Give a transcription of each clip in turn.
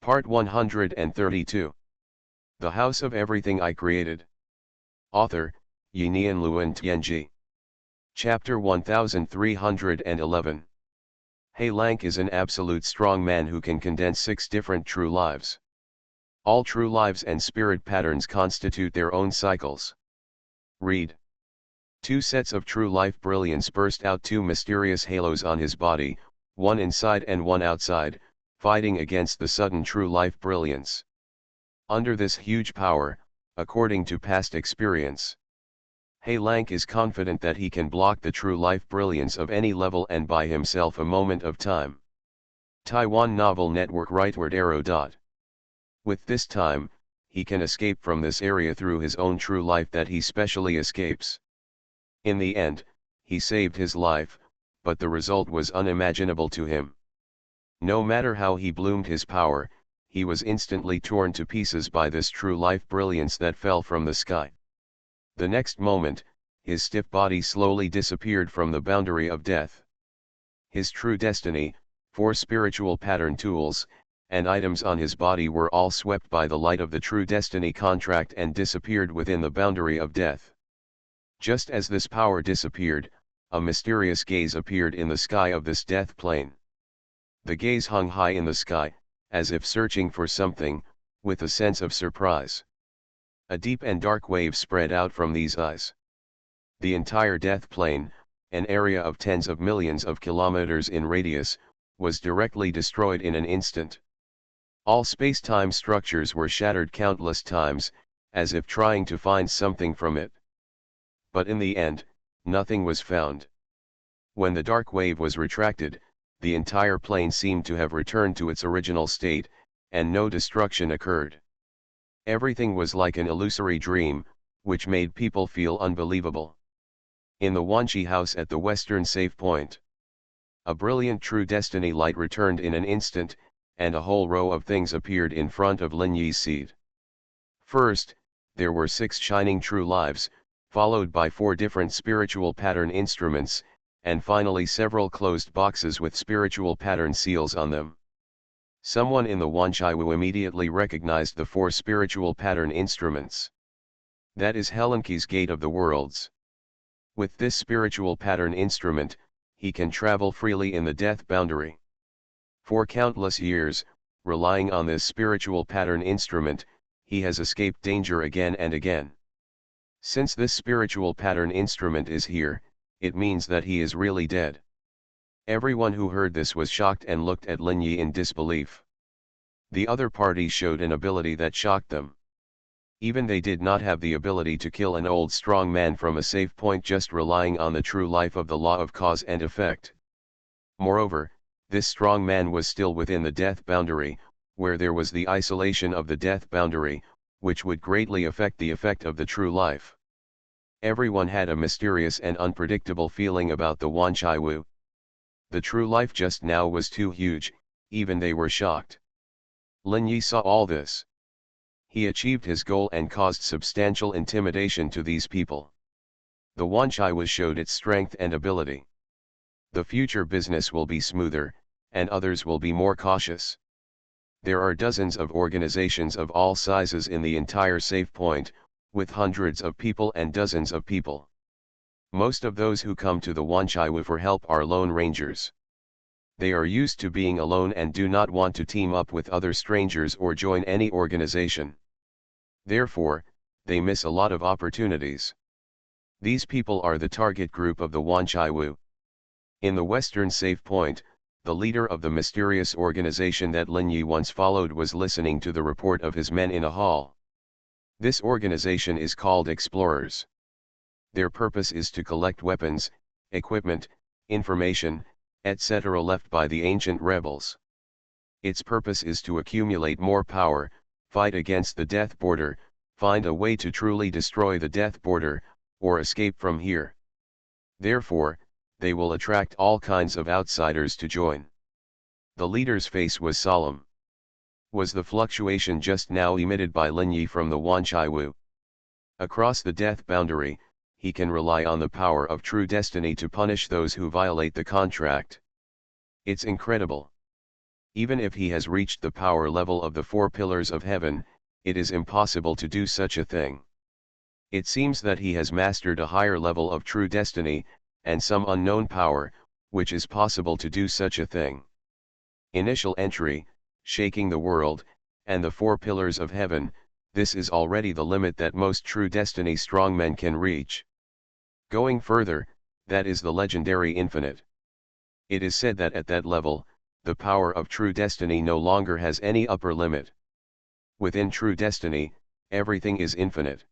Part 132. The House of Everything I Created. Author, Yinian Luan Tianji. Chapter 1311. He Lang is an absolute strong man who can condense 6 different true lives. All true lives and spirit patterns constitute their own cycles. Read. 2 sets of true life brilliance burst out, 2 mysterious halos on his body, one inside and one outside, fighting against the sudden true life brilliance. Under this huge power, according to past experience, He Lang is confident that he can block the true life brilliance of any level and by himself a moment of time. Taiwan Novel Network Rightward arrow. With this time, he can escape from this area through his own true life that he specially escapes. In the end, he saved his life, but the result was unimaginable to him. No matter how he bloomed his power, he was instantly torn to pieces by this true life brilliance that fell from the sky. The next moment, his stiff body slowly disappeared from the boundary of death. His true destiny, 4 spiritual pattern tools, and items on his body were all swept by the light of the true destiny contract and disappeared within the boundary of death. Just as this power disappeared, a mysterious gaze appeared in the sky of this death plane. The gaze hung high in the sky, as if searching for something, with a sense of surprise. A deep and dark wave spread out from these eyes. The entire death plane, an area of tens of millions of kilometers in radius, was directly destroyed in an instant. All space-time structures were shattered countless times, as if trying to find something from it. But in the end, nothing was found. When the dark wave was retracted, the entire plane seemed to have returned to its original state, and no destruction occurred. Everything was like an illusory dream, which made people feel unbelievable. In the Wanqi house at the western safe point, a brilliant true destiny light returned in an instant, and a whole row of things appeared in front of Lin Yi's seat. First, there were 6 shining true lives, followed by 4 different spiritual pattern instruments, and finally several closed boxes with spiritual pattern seals on them. Someone in the Wanqiwu immediately recognized the 4 spiritual pattern instruments. That is Helenki's Gate of the Worlds. With this spiritual pattern instrument, he can travel freely in the death boundary. For countless years, relying on this spiritual pattern instrument, he has escaped danger again and again. Since this spiritual pattern instrument is here, it means that he is really dead. Everyone who heard this was shocked and looked at Lin Yi in disbelief. The other parties showed an ability that shocked them. Even they did not have the ability to kill an old strong man from a safe point just relying on the true life of the law of cause and effect. Moreover, this strong man was still within the death boundary, where there was the isolation of the death boundary, which would greatly affect the effect of the true life. Everyone had a mysterious and unpredictable feeling about the Wanqiwu. The true life just now was too huge, even they were shocked. Lin Yi saw all this. He achieved his goal and caused substantial intimidation to these people. The Wanqiwu showed its strength and ability. The future business will be smoother, and others will be more cautious. There are dozens of organizations of all sizes in the entire safe point, with hundreds of people and dozens of people. Most of those who come to the Wanqiwu for help are lone rangers. They are used to being alone and do not want to team up with other strangers or join any organization. Therefore, they miss a lot of opportunities. These people are the target group of the Wanqiwu. In the western safe point, the leader of the mysterious organization that Lin Yi once followed was listening to the report of his men in a hall. This organization is called Explorers. Their purpose is to collect weapons, equipment, information, etc. left by the ancient rebels. Its purpose is to accumulate more power, fight against the death border, find a way to truly destroy the death border, or escape from here. Therefore, they will attract all kinds of outsiders to join. The leader's face was solemn. Was the fluctuation just now emitted by Lin Yi from the Wanqiwu? Across the death boundary, he can rely on the power of true destiny to punish those who violate the contract. It's incredible. Even if he has reached the power level of the 4 pillars of heaven, it is impossible to do such a thing. It seems that he has mastered a higher level of true destiny, and some unknown power, which is possible to do such a thing. Initial entry, shaking the world, and the 4 pillars of heaven, this is already the limit that most true destiny strong men can reach. Going further, that is the legendary infinite. It is said that at that level, the power of true destiny no longer has any upper limit. Within true destiny, everything is infinite.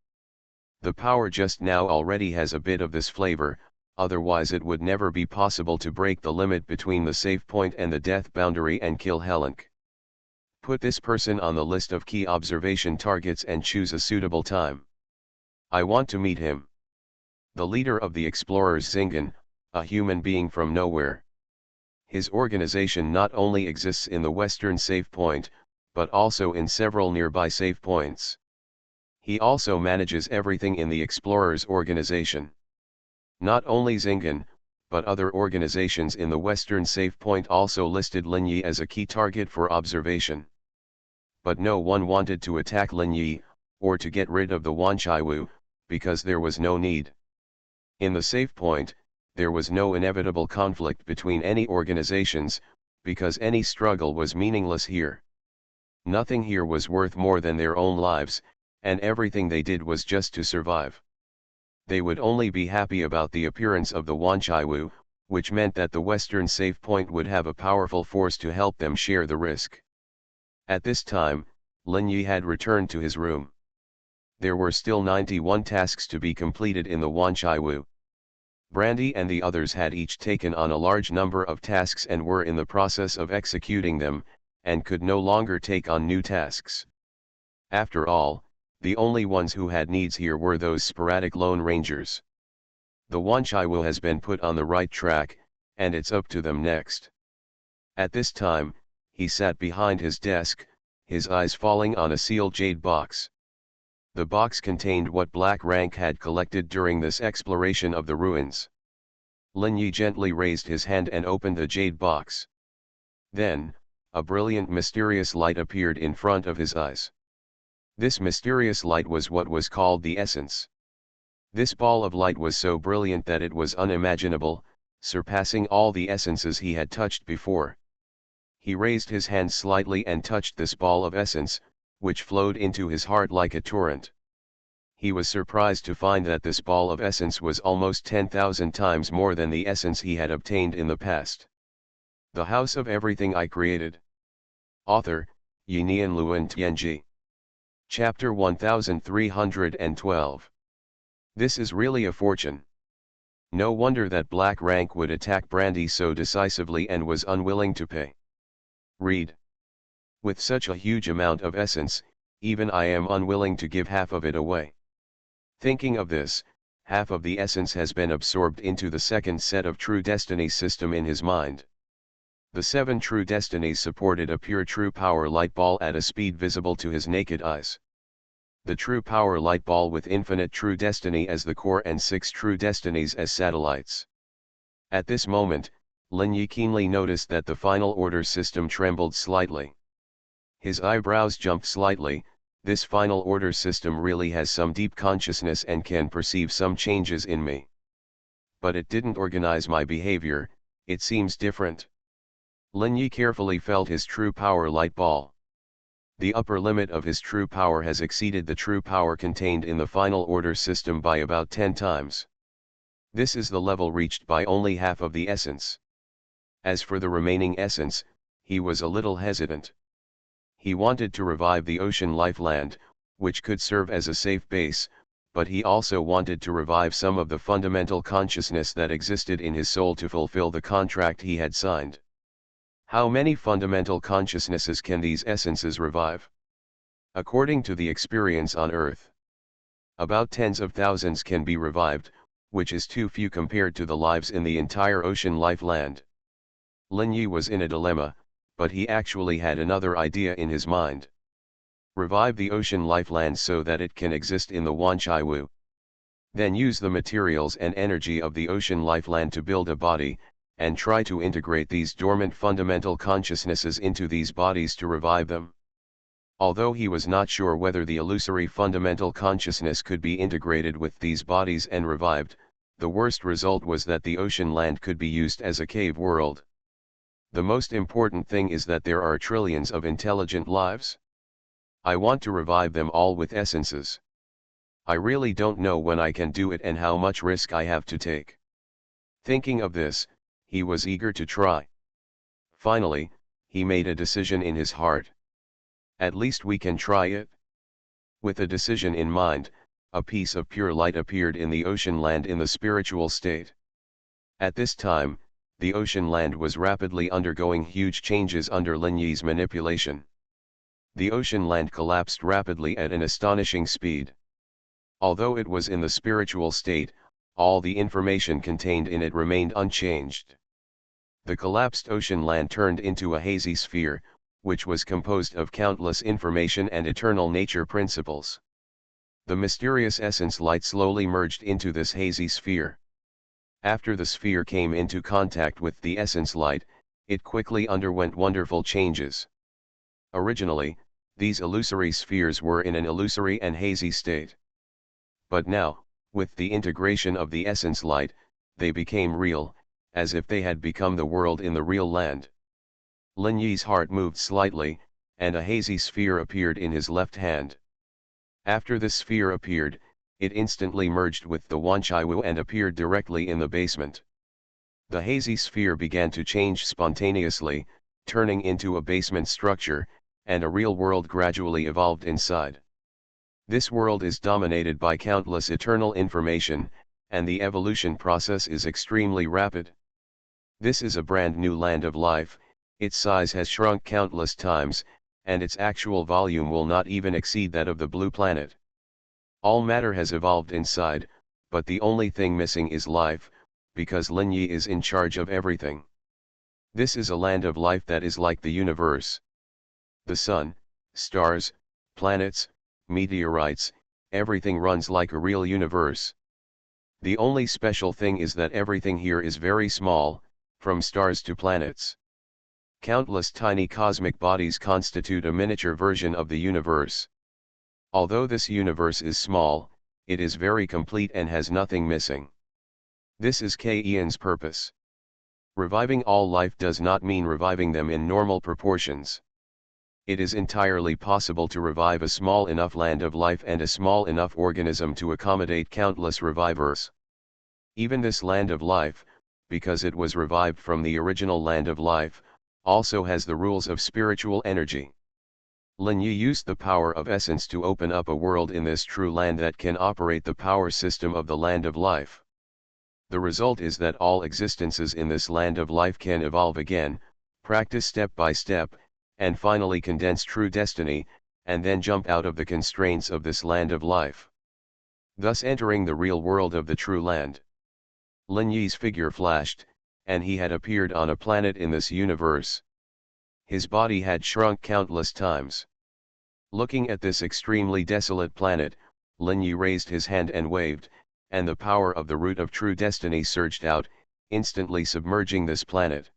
The power just now already has a bit of this flavor, otherwise it would never be possible to break the limit between the save point and the death boundary and kill Helenk. Put this person on the list of key observation targets and choose a suitable time. I want to meet him. The leader of the explorers Zingan, a human being from nowhere. His organization not only exists in the western save point, but also in several nearby save points. He also manages everything in the explorers organization. Not only Zingan, but other organizations in the western save point also listed Lin Yi as a key target for observation. But no one wanted to attack Lin Yi, or to get rid of the Wanchaiwu, because there was no need. In the save point, there was no inevitable conflict between any organizations, because any struggle was meaningless here. Nothing here was worth more than their own lives, and everything they did was just to survive. They would only be happy about the appearance of the Wanchaiwu, which meant that the western save point would have a powerful force to help them share the risk. At this time, Lin Yi had returned to his room. There were still 91 tasks to be completed in the Wanchaiwu. Brandy and the others had each taken on a large number of tasks and were in the process of executing them, and could no longer take on new tasks. After all, the only ones who had needs here were those sporadic lone rangers. The Wanchaiwu has been put on the right track, and it's up to them next. At this time, he sat behind his desk, his eyes falling on a sealed jade box. The box contained what Black Rank had collected during this exploration of the ruins. Lin Yi gently raised his hand and opened the jade box. Then, a brilliant mysterious light appeared in front of his eyes. This mysterious light was what was called the essence. This ball of light was so brilliant that it was unimaginable, surpassing all the essences he had touched before. He raised his hand slightly and touched this ball of essence, which flowed into his heart like a torrent. He was surprised to find that this ball of essence was almost 10,000 times more than the essence he had obtained in the past. The House of Everything I Created. Author, Yinian Luan Tianji. Chapter 1312. This is really a fortune. No wonder that Black Rank would attack Brandy so decisively and was unwilling to pay. Read. With such a huge amount of essence, even I am unwilling to give half of it away. Thinking of this, half of the essence has been absorbed into the second set of true destiny system in his mind. The 7 true destinies supported a pure true power light ball at a speed visible to his naked eyes. The true power light ball with infinite true destiny as the core and 6 true destinies as satellites. At this moment, Lin Yi keenly noticed that the final order system trembled slightly. His eyebrows jumped slightly. This final order system really has some deep consciousness and can perceive some changes in me. But it didn't organize my behavior, it seems different. Lin Yi carefully felt his true power light ball. The upper limit of his true power has exceeded the true power contained in the final order system by about 10 times. This is the level reached by only half of the essence. As for the remaining essence, he was a little hesitant. He wanted to revive the ocean lifeland, which could serve as a safe base, but he also wanted to revive some of the fundamental consciousness that existed in his soul to fulfill the contract he had signed. How many fundamental consciousnesses can these essences revive? According to the experience on Earth, about tens of thousands can be revived, which is too few compared to the lives in the entire ocean lifeland. Lin Yi was in a dilemma, but he actually had another idea in his mind. Revive the ocean lifeland so that it can exist in the Wanchaiwu. Then use the materials and energy of the ocean lifeland to build a body, and try to integrate these dormant fundamental consciousnesses into these bodies to revive them. Although he was not sure whether the illusory fundamental consciousness could be integrated with these bodies and revived, the worst result was that the ocean land could be used as a cave world. The most important thing is that there are trillions of intelligent lives. I want to revive them all with essences. I really don't know when I can do it and how much risk I have to take. Thinking of this, he was eager to try. Finally, he made a decision in his heart. At least we can try it. With a decision in mind, a piece of pure light appeared in the ocean land in the spiritual state. At this time, the ocean land was rapidly undergoing huge changes under Lin Yi's manipulation. The ocean land collapsed rapidly at an astonishing speed. Although it was in the spiritual state, all the information contained in it remained unchanged. The collapsed ocean land turned into a hazy sphere, which was composed of countless information and eternal nature principles. The mysterious essence light slowly merged into this hazy sphere. After the sphere came into contact with the essence light, it quickly underwent wonderful changes. Originally, these illusory spheres were in an illusory and hazy state. But now, with the integration of the essence light, they became real, as if they had become the world in the real land. Lin Yi's heart moved slightly, and a hazy sphere appeared in his left hand. After the sphere appeared, it instantly merged with the Wanchaiwu and appeared directly in the basement. The hazy sphere began to change spontaneously, turning into a basement structure, and a real world gradually evolved inside. This world is dominated by countless eternal information, and the evolution process is extremely rapid. This is a brand new land of life. Its size has shrunk countless times, and its actual volume will not even exceed that of the blue planet. All matter has evolved inside, but the only thing missing is life, because Lin Yi is in charge of everything. This is a land of life that is like the universe. The sun, stars, planets, meteorites, everything runs like a real universe. The only special thing is that everything here is very small, from stars to planets. Countless tiny cosmic bodies constitute a miniature version of the universe. Although this universe is small, it is very complete and has nothing missing. This is Ken's purpose. Reviving all life does not mean reviving them in normal proportions. It is entirely possible to revive a small enough land of life and a small enough organism to accommodate countless revivers. Even this land of life, because it was revived from the original land of life, also has the rules of spiritual energy. Lin Yi used the power of essence to open up a world in this true land that can operate the power system of the land of life. The result is that all existences in this land of life can evolve again, practice step by step, and finally condense true destiny, and then jump out of the constraints of this land of life, thus entering the real world of the true land. Lin Yi's figure flashed, and he had appeared on a planet in this universe. His body had shrunk countless times. Looking at this extremely desolate planet, Lin Yi raised his hand and waved, and the power of the root of true destiny surged out, instantly submerging this planet.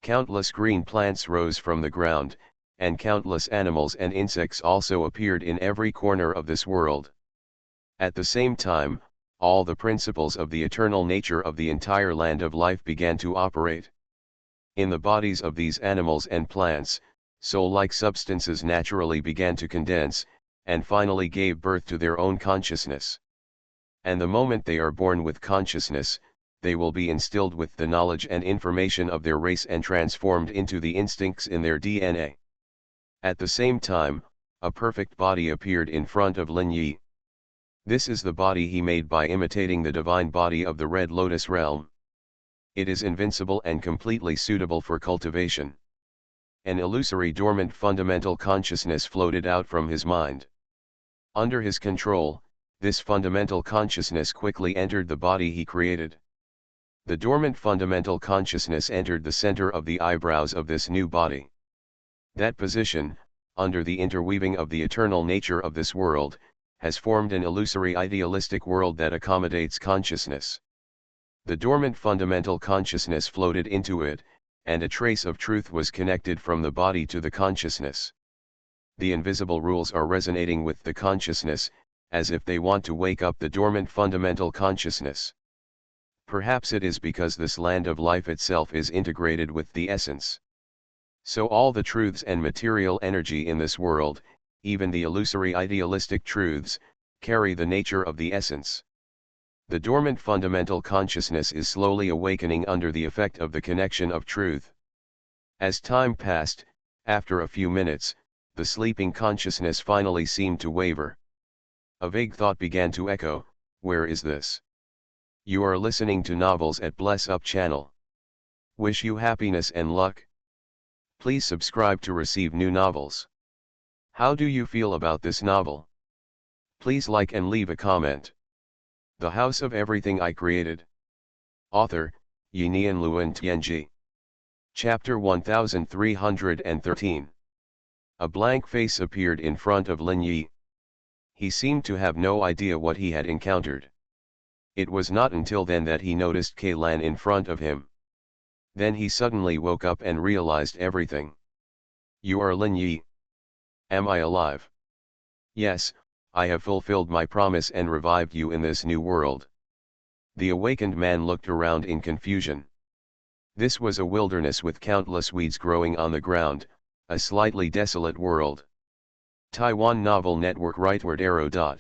Countless green plants rose from the ground, and countless animals and insects also appeared in every corner of this world. At the same time, all the principles of the eternal nature of the entire land of life began to operate. In the bodies of these animals and plants, soul-like substances naturally began to condense, and finally gave birth to their own consciousness. And the moment they are born with consciousness, they will be instilled with the knowledge and information of their race and transformed into the instincts in their DNA. At the same time, a perfect body appeared in front of Lin Yi. This is the body he made by imitating the divine body of the Red Lotus realm. It is invincible and completely suitable for cultivation. An illusory dormant fundamental consciousness floated out from his mind. Under his control, this fundamental consciousness quickly entered the body he created. The dormant fundamental consciousness entered the center of the eyebrows of this new body. That position, under the interweaving of the eternal nature of this world, has formed an illusory idealistic world that accommodates consciousness. The dormant fundamental consciousness floated into it, and a trace of truth was connected from the body to the consciousness. The invisible rules are resonating with the consciousness, as if they want to wake up the dormant fundamental consciousness. Perhaps it is because this land of life itself is integrated with the essence. So all the truths and material energy in this world, even the illusory idealistic truths, carry the nature of the essence. The dormant fundamental consciousness is slowly awakening under the effect of the connection of truth. As time passed, after a few minutes, the sleeping consciousness finally seemed to waver. A vague thought began to echo, "Where is this?" You are listening to Novels at Bless Up channel. Wish you happiness and luck. Please subscribe to receive new novels. How do you feel about this novel? Please like and leave a comment. The House of Everything I Created. Author, Yinian Luan Tianji. Chapter 1313. A blank face appeared in front of Lin Yi. He seemed to have no idea what he had encountered. It was not until then that he noticed Kei Lan in front of him. Then he suddenly woke up and realized everything. You are Lin Yi. Am I alive? Yes, I have fulfilled my promise and revived you in this new world. The awakened man looked around in confusion. This was a wilderness with countless weeds growing on the ground, a slightly desolate world. Taiwan Novel Network rightward arrow.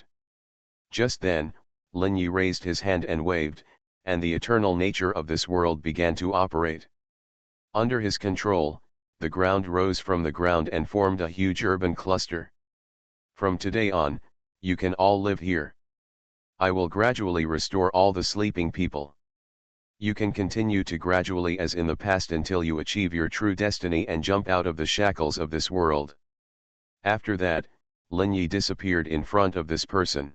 Just then, Lin Yi raised his hand and waved, and the eternal nature of this world began to operate. Under his control, the ground rose from the ground and formed a huge urban cluster. From today on, you can all live here. I will gradually restore all the sleeping people. You can continue to gradually as in the past until you achieve your true destiny and jump out of the shackles of this world. After that, Lin Yi disappeared in front of this person.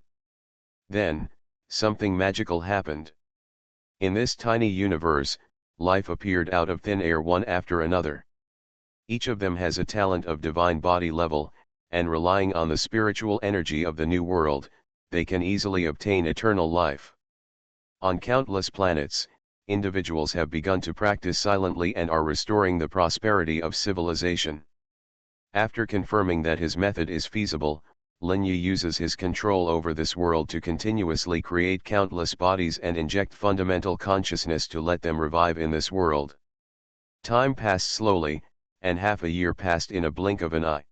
Then, something magical happened. In this tiny universe, life appeared out of thin air one after another. Each of them has a talent of divine body level, and relying on the spiritual energy of the new world, they can easily obtain eternal life. On countless planets, individuals have begun to practice silently and are restoring the prosperity of civilization. After confirming that his method is feasible, Lin Yi uses his control over this world to continuously create countless bodies and inject fundamental consciousness to let them revive in this world. Time passed slowly, and half a year passed in a blink of an eye.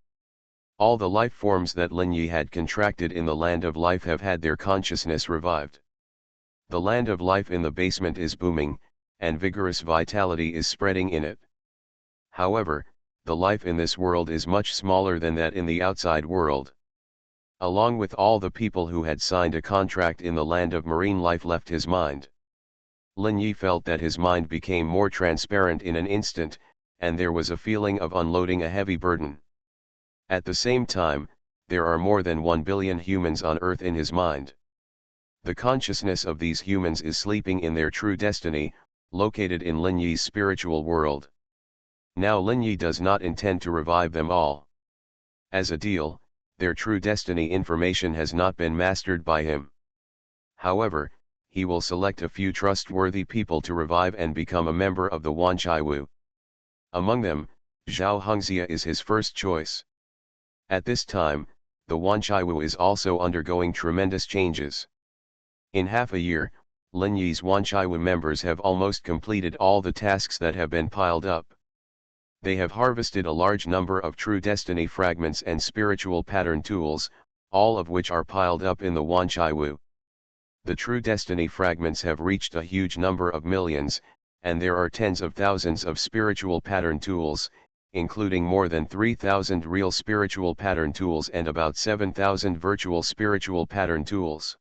All the life forms that Lin Yi had contracted in the land of life have had their consciousness revived. The land of life in the basement is booming, and vigorous vitality is spreading in it. However, the life in this world is much smaller than that in the outside world. Along with all the people who had signed a contract in the land of marine life left his mind. Lin Yi felt that his mind became more transparent in an instant, and there was a feeling of unloading a heavy burden. At the same time, there are more than 1 billion humans on Earth in his mind. The consciousness of these humans is sleeping in their true destiny, located in Lin Yi's spiritual world. Now Lin Yi does not intend to revive them all. As a deal, their true destiny information has not been mastered by him. However, he will select a few trustworthy people to revive and become a member of the Wanchaiwu. Among them, Zhao Hongxia is his first choice. At this time, the Wanchaiwu is also undergoing tremendous changes. In half a year, Lin Yi's Wanchaiwu members have almost completed all the tasks that have been piled up. They have harvested a large number of true destiny fragments and spiritual pattern tools, all of which are piled up in the Wanchaiwu. The true destiny fragments have reached a huge number of millions, and there are tens of thousands of spiritual pattern tools, including more than 3,000 real spiritual pattern tools and about 7,000 virtual spiritual pattern tools.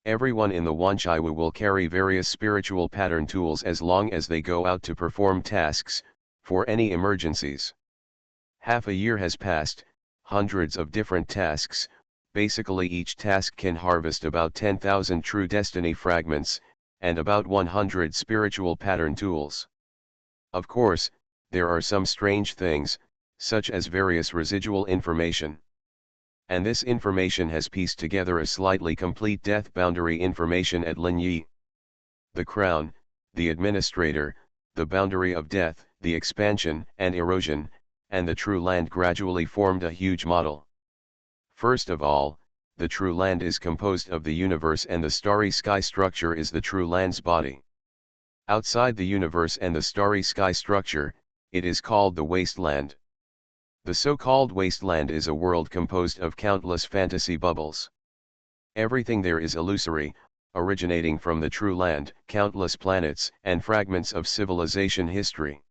Everyone in the Wanchaiwu will carry various spiritual pattern tools as long as they go out to perform tasks, for any emergencies. Half a year has passed, hundreds of different tasks, basically each task can harvest about 10,000 true destiny fragments, and about 100 spiritual pattern tools. Of course, there are some strange things, such as various residual information. And this information has pieced together a slightly complete death boundary information at Lin Yi. the crown, the administrator, the boundary of death, the expansion and erosion, and the true land gradually formed a huge model. First of all, the true land is composed of the universe, and the starry sky structure is the true land's body. Outside the universe and the starry sky structure, it is called the wasteland. The so-called wasteland is a world composed of countless fantasy bubbles. Everything there is illusory, originating from the true land, countless planets and fragments of civilization history.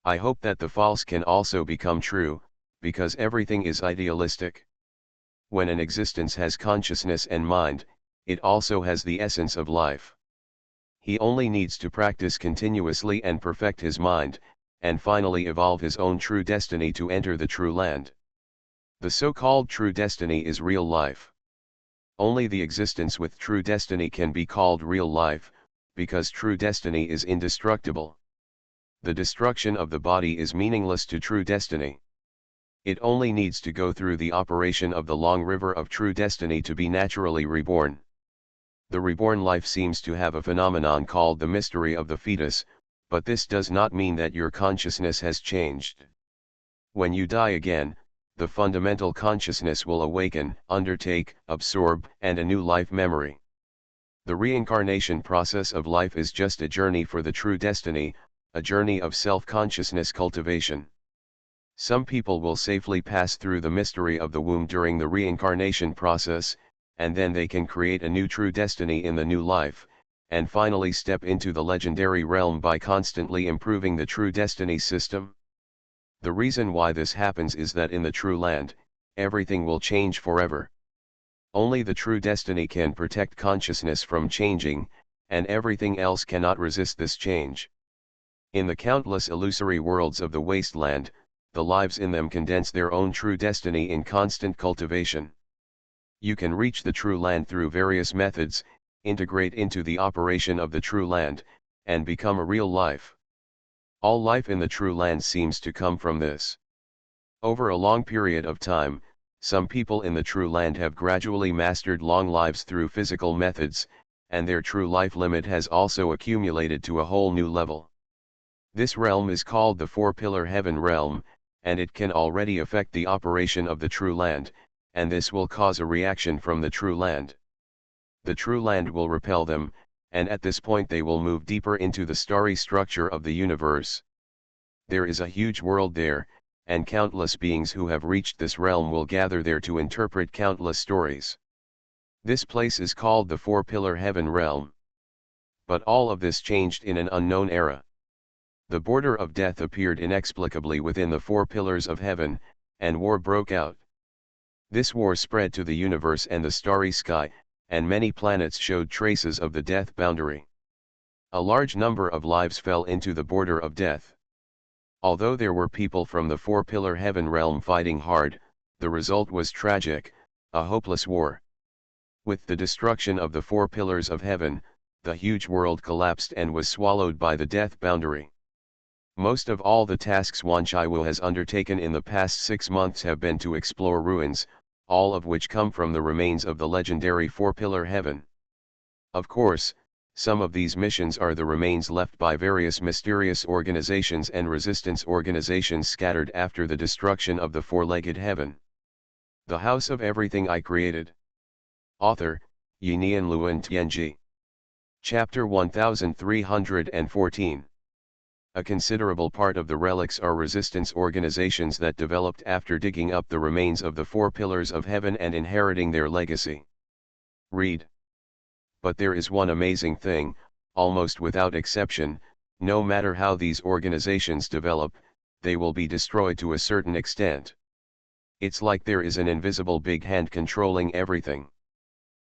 I hope that the false can also become true, because everything is idealistic. When an existence has consciousness and mind, it also has the essence of life. He only needs to practice continuously and perfect his mind, and finally evolve his own true destiny to enter the true land. The so-called true destiny is real life. Only the existence with true destiny can be called real life, because true destiny is indestructible. The destruction of the body is meaningless to true destiny. It only needs to go through the operation of the long river of true destiny to be naturally reborn. The reborn life seems to have a phenomenon called the mystery of the fetus, but this does not mean that your consciousness has changed. When you die again, the fundamental consciousness will awaken, undertake, absorb, and a new life memory. The reincarnation process of life is just a journey for the true destiny, a journey of self-consciousness cultivation. Some people will safely pass through the mystery of the womb during the reincarnation process, and then they can create a new true destiny in the new life, and finally step into the legendary realm by constantly improving the true destiny system. The reason why this happens is that in the true land, everything will change forever. Only the true destiny can protect consciousness from changing, and everything else cannot resist this change. In the countless illusory worlds of the wasteland, the lives in them condense their own true destiny in constant cultivation. You can reach the true land through various methods, integrate into the operation of the true land, and become a real life. All life in the true land seems to come from this. Over a long period of time, some people in the true land have gradually mastered long lives through physical methods, and their true life limit has also accumulated to a whole new level. This realm is called the four-pillar heaven realm, and it can already affect the operation of the true land, and this will cause a reaction from the true land. The true land will repel them, and at this point they will move deeper into the starry structure of the universe. There is a huge world there, and countless beings who have reached this realm will gather there to interpret countless stories. This place is called the four-pillar heaven realm. But all of this changed in an unknown era. The border of death appeared inexplicably within the four pillars of heaven, and war broke out. This war spread to the universe and the starry sky, and many planets showed traces of the death boundary. A large number of lives fell into the border of death. Although there were people from the four-pillar heaven realm fighting hard, the result was tragic, a hopeless war. With the destruction of the four pillars of heaven, the huge world collapsed and was swallowed by the death boundary. Most of all the tasks Xuanhuan has undertaken in the past 6 months have been to explore ruins, all of which come from the remains of the legendary four-pillar heaven. Of course, some of these missions are the remains left by various mysterious organizations and resistance organizations scattered after the destruction of the four-legged heaven. The House of Everything I Created. Author, Yinian Luan Tianji. Chapter 1314. A considerable part of the relics are resistance organizations that developed after digging up the remains of the four pillars of heaven and inheriting their legacy. Read. But there is one amazing thing, almost without exception, no matter how these organizations develop, they will be destroyed to a certain extent. It's like there is an invisible big hand controlling everything.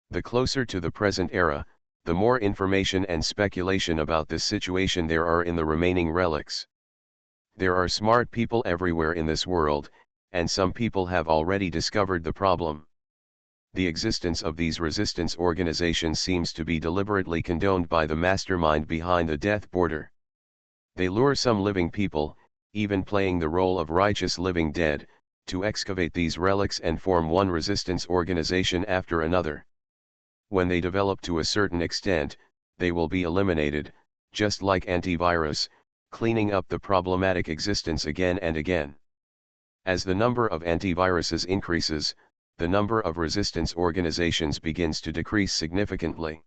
The closer to the present era, the more information and speculation about this situation there are in the remaining relics. There are smart people everywhere in this world, and some people have already discovered the problem. The existence of these resistance organizations seems to be deliberately condoned by the mastermind behind the death border. They lure some living people, even playing the role of righteous living dead, to excavate these relics and form one resistance organization after another. When they develop to a certain extent, they will be eliminated, just like antivirus, cleaning up the problematic existence again and again. As the number of antiviruses increases, the number of resistance organizations begins to decrease significantly.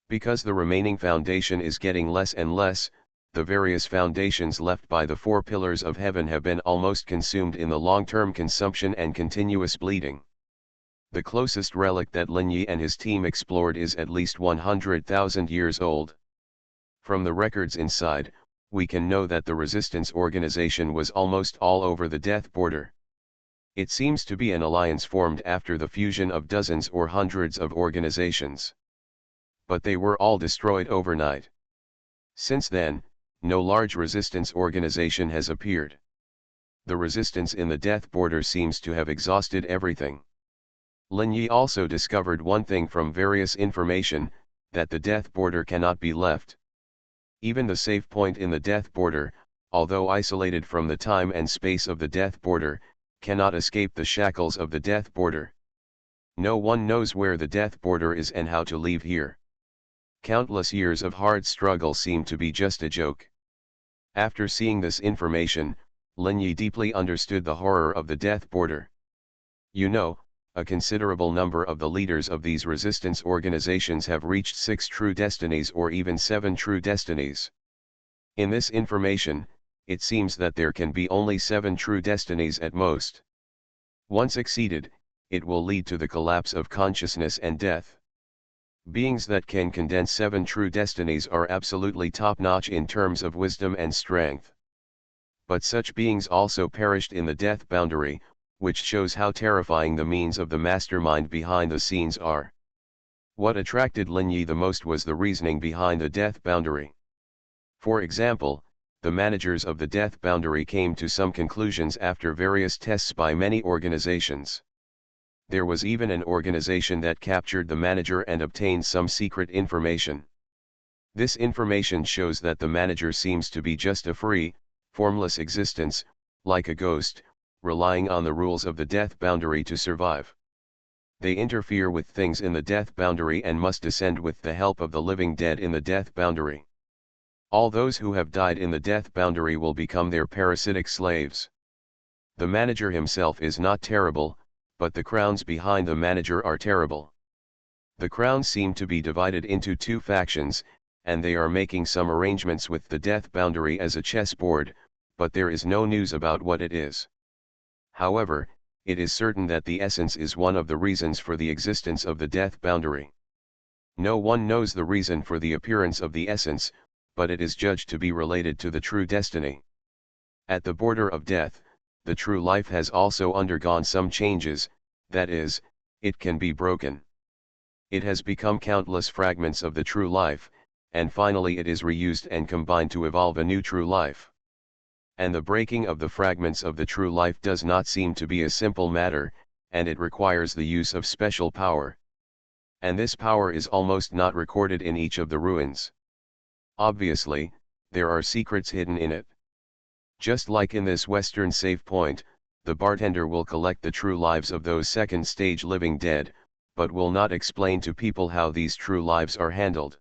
Because the remaining foundation is getting less and less, the various foundations left by the four pillars of heaven have been almost consumed in the long-term consumption and continuous bleeding. The closest relic that Lin Yi and his team explored is at least 100,000 years old. From the records inside, we can know that the resistance organization was almost all over the death border. It seems to be an alliance formed after the fusion of dozens or hundreds of organizations. But they were all destroyed overnight. Since then, no large resistance organization has appeared. The resistance in the death border seems to have exhausted everything. Lin Yi also discovered one thing from various information, that the death border cannot be left. Even the safe point in the death border, although isolated from the time and space of the death border, cannot escape the shackles of the death border. No one knows where the death border is and how to leave here. Countless years of hard struggle seem to be just a joke. After seeing this information, Lin Yi deeply understood the horror of the death border. You know, a considerable number of the leaders of these resistance organizations have reached 6 true destinies or even 7 true destinies. In this information, it seems that there can be only 7 true destinies at most. Once exceeded, it will lead to the collapse of consciousness and death. Beings that can condense 7 true destinies are absolutely top-notch in terms of wisdom and strength. But such beings also perished in the death boundary, which shows how terrifying the means of the mastermind behind the scenes are. What attracted Lin Yi the most was the reasoning behind the death boundary. For example, the managers of the death boundary came to some conclusions after various tests by many organizations. There was even an organization that captured the manager and obtained some secret information. This information shows that the manager seems to be just a free, formless existence, like a ghost, relying on the rules of the death boundary to survive. They interfere with things in the death boundary and must descend with the help of the living dead in the death boundary. All those who have died in the death boundary will become their parasitic slaves. The manager himself is not terrible, but the crowns behind the manager are terrible. The crowns seem to be divided into 2 factions, and they are making some arrangements with the death boundary as a chessboard, but there is no news about what it is. However, it is certain that the essence is one of the reasons for the existence of the death boundary. No one knows the reason for the appearance of the essence, but it is judged to be related to the true destiny. At the border of death, the true life has also undergone some changes, that is, it can be broken. It has become countless fragments of the true life, and finally it is reused and combined to evolve a new true life. And the breaking of the fragments of the true life does not seem to be a simple matter, and it requires the use of special power. And this power is almost not recorded in each of the ruins. Obviously, there are secrets hidden in it. Just like in this Western save point, the bartender will collect the true lives of those second-stage living dead, but will not explain to people how these true lives are handled.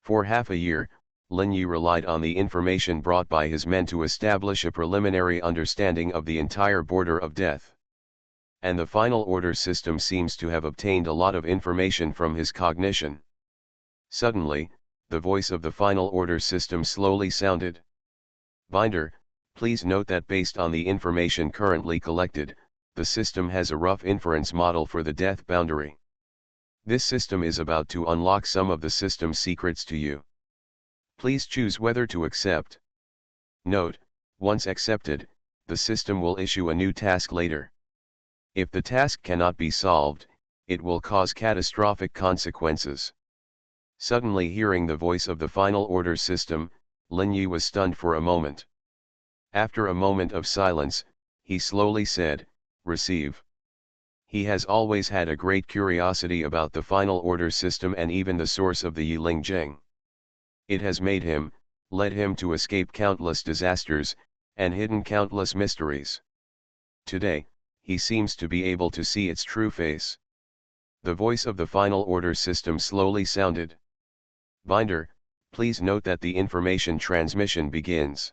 For half a year, Lin Yi relied on the information brought by his men to establish a preliminary understanding of the entire border of death. And the final order system seems to have obtained a lot of information from his cognition. Suddenly, the voice of the final order system slowly sounded. Binder, please note that based on the information currently collected, the system has a rough inference model for the death boundary. This system is about to unlock some of the system's secrets to you. Please choose whether to accept. Note, once accepted, the system will issue a new task later. If the task cannot be solved, it will cause catastrophic consequences. Suddenly hearing the voice of the final order system, Lin Yi was stunned for a moment. After a moment of silence, he slowly said, "Receive." He has always had a great curiosity about the final order system and even the source of the Yiling Zheng. It has led him to escape countless disasters, and hidden countless mysteries. Today, he seems to be able to see its true face. The voice of the final order system slowly sounded. Binder, please note that the information transmission begins.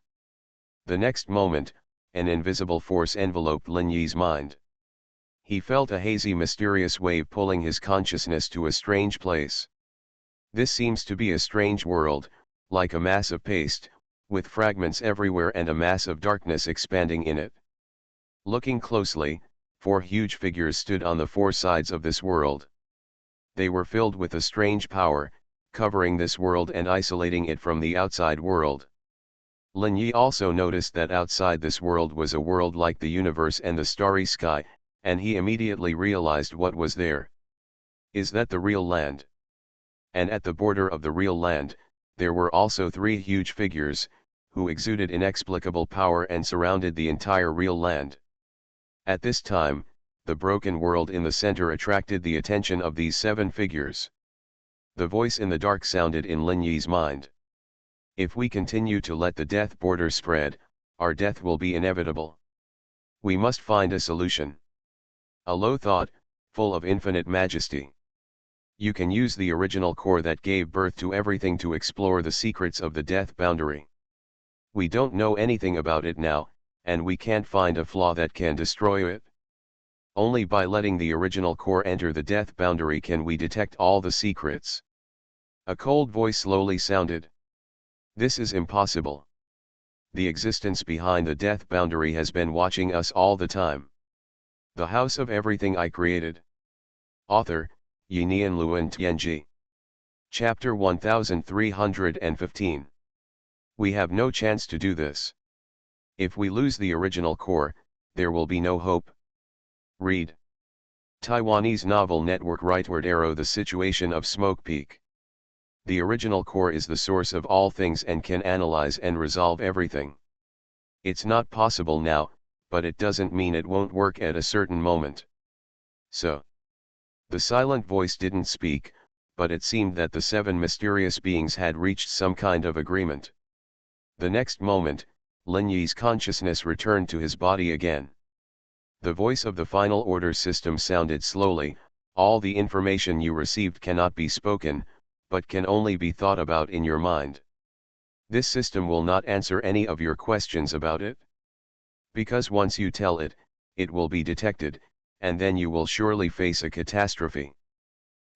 The next moment, an invisible force enveloped Lin Yi's mind. He felt a hazy mysterious wave pulling his consciousness to a strange place. This seems to be a strange world, like a mass of paste, with fragments everywhere and a mass of darkness expanding in it. Looking closely, 4 huge figures stood on the 4 sides of this world. They were filled with a strange power, covering this world and isolating it from the outside world. Lin Yi also noticed that outside this world was a world like the universe and the starry sky, and he immediately realized what was there. Is that the real land? And at the border of the real land, there were also 3 huge figures, who exuded inexplicable power and surrounded the entire real land. At this time, the broken world in the center attracted the attention of these 7 figures. The voice in the dark sounded in Lin Yi's mind. If we continue to let the death border spread, our death will be inevitable. We must find a solution. A low thought, full of infinite majesty. You can use the original core that gave birth to everything to explore the secrets of the death boundary. We don't know anything about it now, and we can't find a flaw that can destroy it. Only by letting the original core enter the death boundary can we detect all the secrets. A cold voice slowly sounded. This is impossible. The existence behind the death boundary has been watching us all the time. The house of everything I created. Author, Yinian Luan Tianji. Chapter 1315. We have no chance to do this. If we lose the original core, there will be no hope. Read. Taiwanese novel network Rightward Arrow. The situation of Smoke Peak. The original core is the source of all things and can analyze and resolve everything. It's not possible now, but it doesn't mean it won't work at a certain moment. So. The silent voice didn't speak, but it seemed that the 7 mysterious beings had reached some kind of agreement. The next moment, Lin Yi's consciousness returned to his body again. The voice of the final order system sounded slowly. All the information you received cannot be spoken, but can only be thought about in your mind. This system will not answer any of your questions about it. Because once you tell it, it will be detected, and then you will surely face a catastrophe.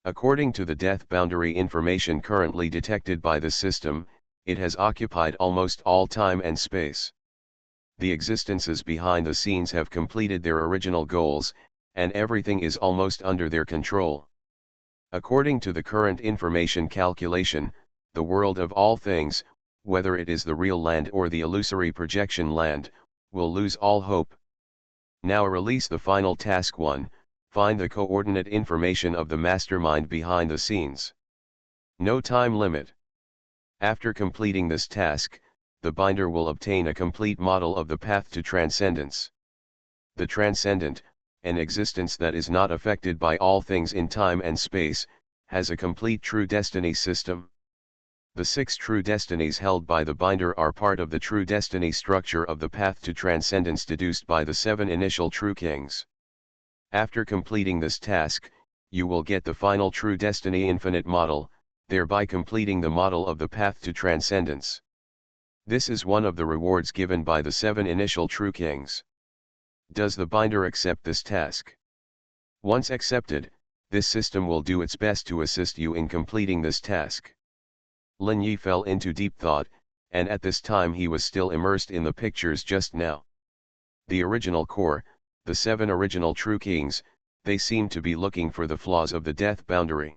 According to the death boundary information currently detected by the system, it has occupied almost all time and space. The existences behind the scenes have completed their original goals, and everything is almost under their control. According to the current information calculation, the world of all things, whether it is the real land or the illusory projection land, will lose all hope. Now release the final task 1, find the coordinate information of the mastermind behind the scenes. No time limit. After completing this task, the binder will obtain a complete model of the path to transcendence. The transcendent, an existence that is not affected by all things in time and space, has a complete true destiny system. The 6 true destinies held by the binder are part of the true destiny structure of the path to transcendence deduced by the 7 initial true kings. After completing this task, you will get the final true destiny infinite model, thereby completing the model of the path to transcendence. This is one of the rewards given by the 7 initial true kings. Does the binder accept this task? Once accepted, this system will do its best to assist you in completing this task. Lin Yi fell into deep thought, and at this time he was still immersed in the pictures just now. The original core, the 7 original true kings, they seem to be looking for the flaws of the death boundary.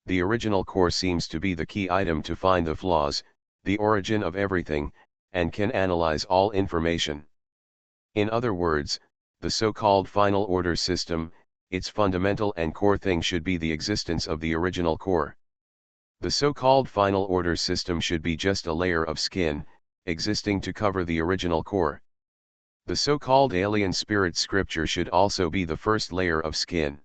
The original core seems to be the key item to find the flaws, the origin of everything, and can analyze all information. In other words, the so-called final order system, its fundamental and core thing should be the existence of the original core. The so-called final order system should be just a layer of skin, existing to cover the original core. The so-called alien spirit scripture should also be the first layer of skin.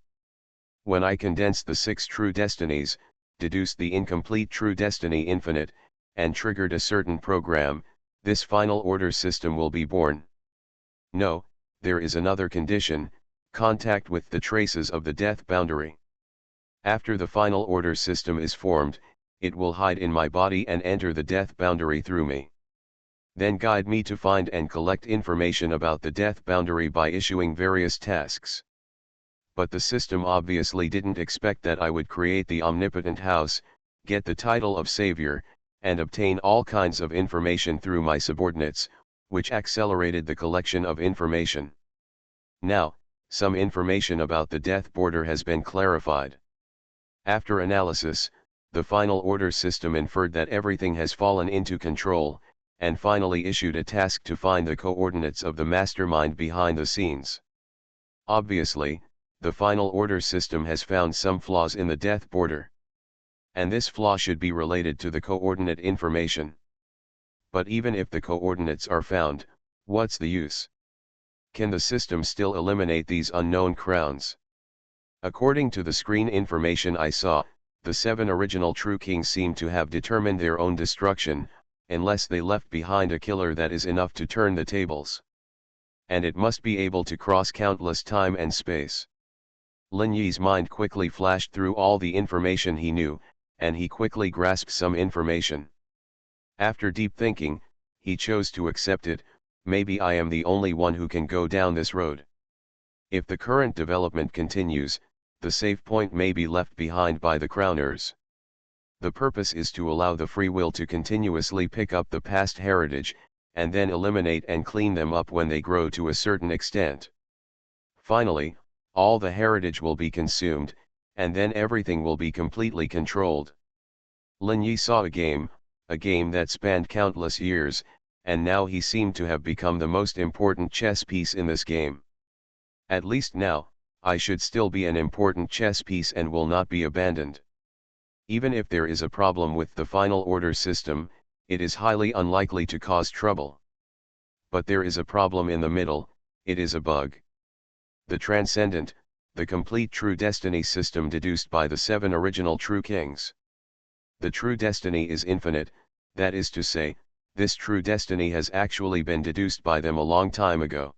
When I condensed the 6 true destinies, deduced the incomplete true destiny infinite, and triggered a certain program, this final order system will be born. No, there is another condition, contact with the traces of the death boundary. After the final order system is formed, it will hide in my body and enter the death boundary through me. Then guide me to find and collect information about the death boundary by issuing various tasks. But the system obviously didn't expect that I would create the omnipotent house, get the title of savior, and obtain all kinds of information through my subordinates, which accelerated the collection of information. Now, some information about the death border has been clarified. After analysis, the final order system inferred that everything has fallen into control, and finally issued a task to find the coordinates of the mastermind behind the scenes. Obviously, the final order system has found some flaws in the death border. And this flaw should be related to the coordinate information. But even if the coordinates are found, what's the use? Can the system still eliminate these unknown crowns? According to the screen information I saw, the 7 original true kings seem to have determined their own destruction, unless they left behind a killer that is enough to turn the tables. And it must be able to cross countless time and space. Lin Yi's mind quickly flashed through all the information he knew, and he quickly grasped some information. After deep thinking, he chose to accept it. Maybe I am the only one who can go down this road. If the current development continues, the safe point may be left behind by the crowners. The purpose is to allow the free will to continuously pick up the past heritage, and then eliminate and clean them up when they grow to a certain extent. Finally, all the heritage will be consumed, and then everything will be completely controlled. Lin Yi saw a game that spanned countless years, and now he seemed to have become the most important chess piece in this game. At least now, I should still be an important chess piece and will not be abandoned. Even if there is a problem with the final order system, it is highly unlikely to cause trouble. But there is a problem in the middle, it is a bug. The transcendent, the complete true destiny system deduced by the 7 original true kings. The true destiny is infinite, that is to say, this true destiny has actually been deduced by them a long time ago.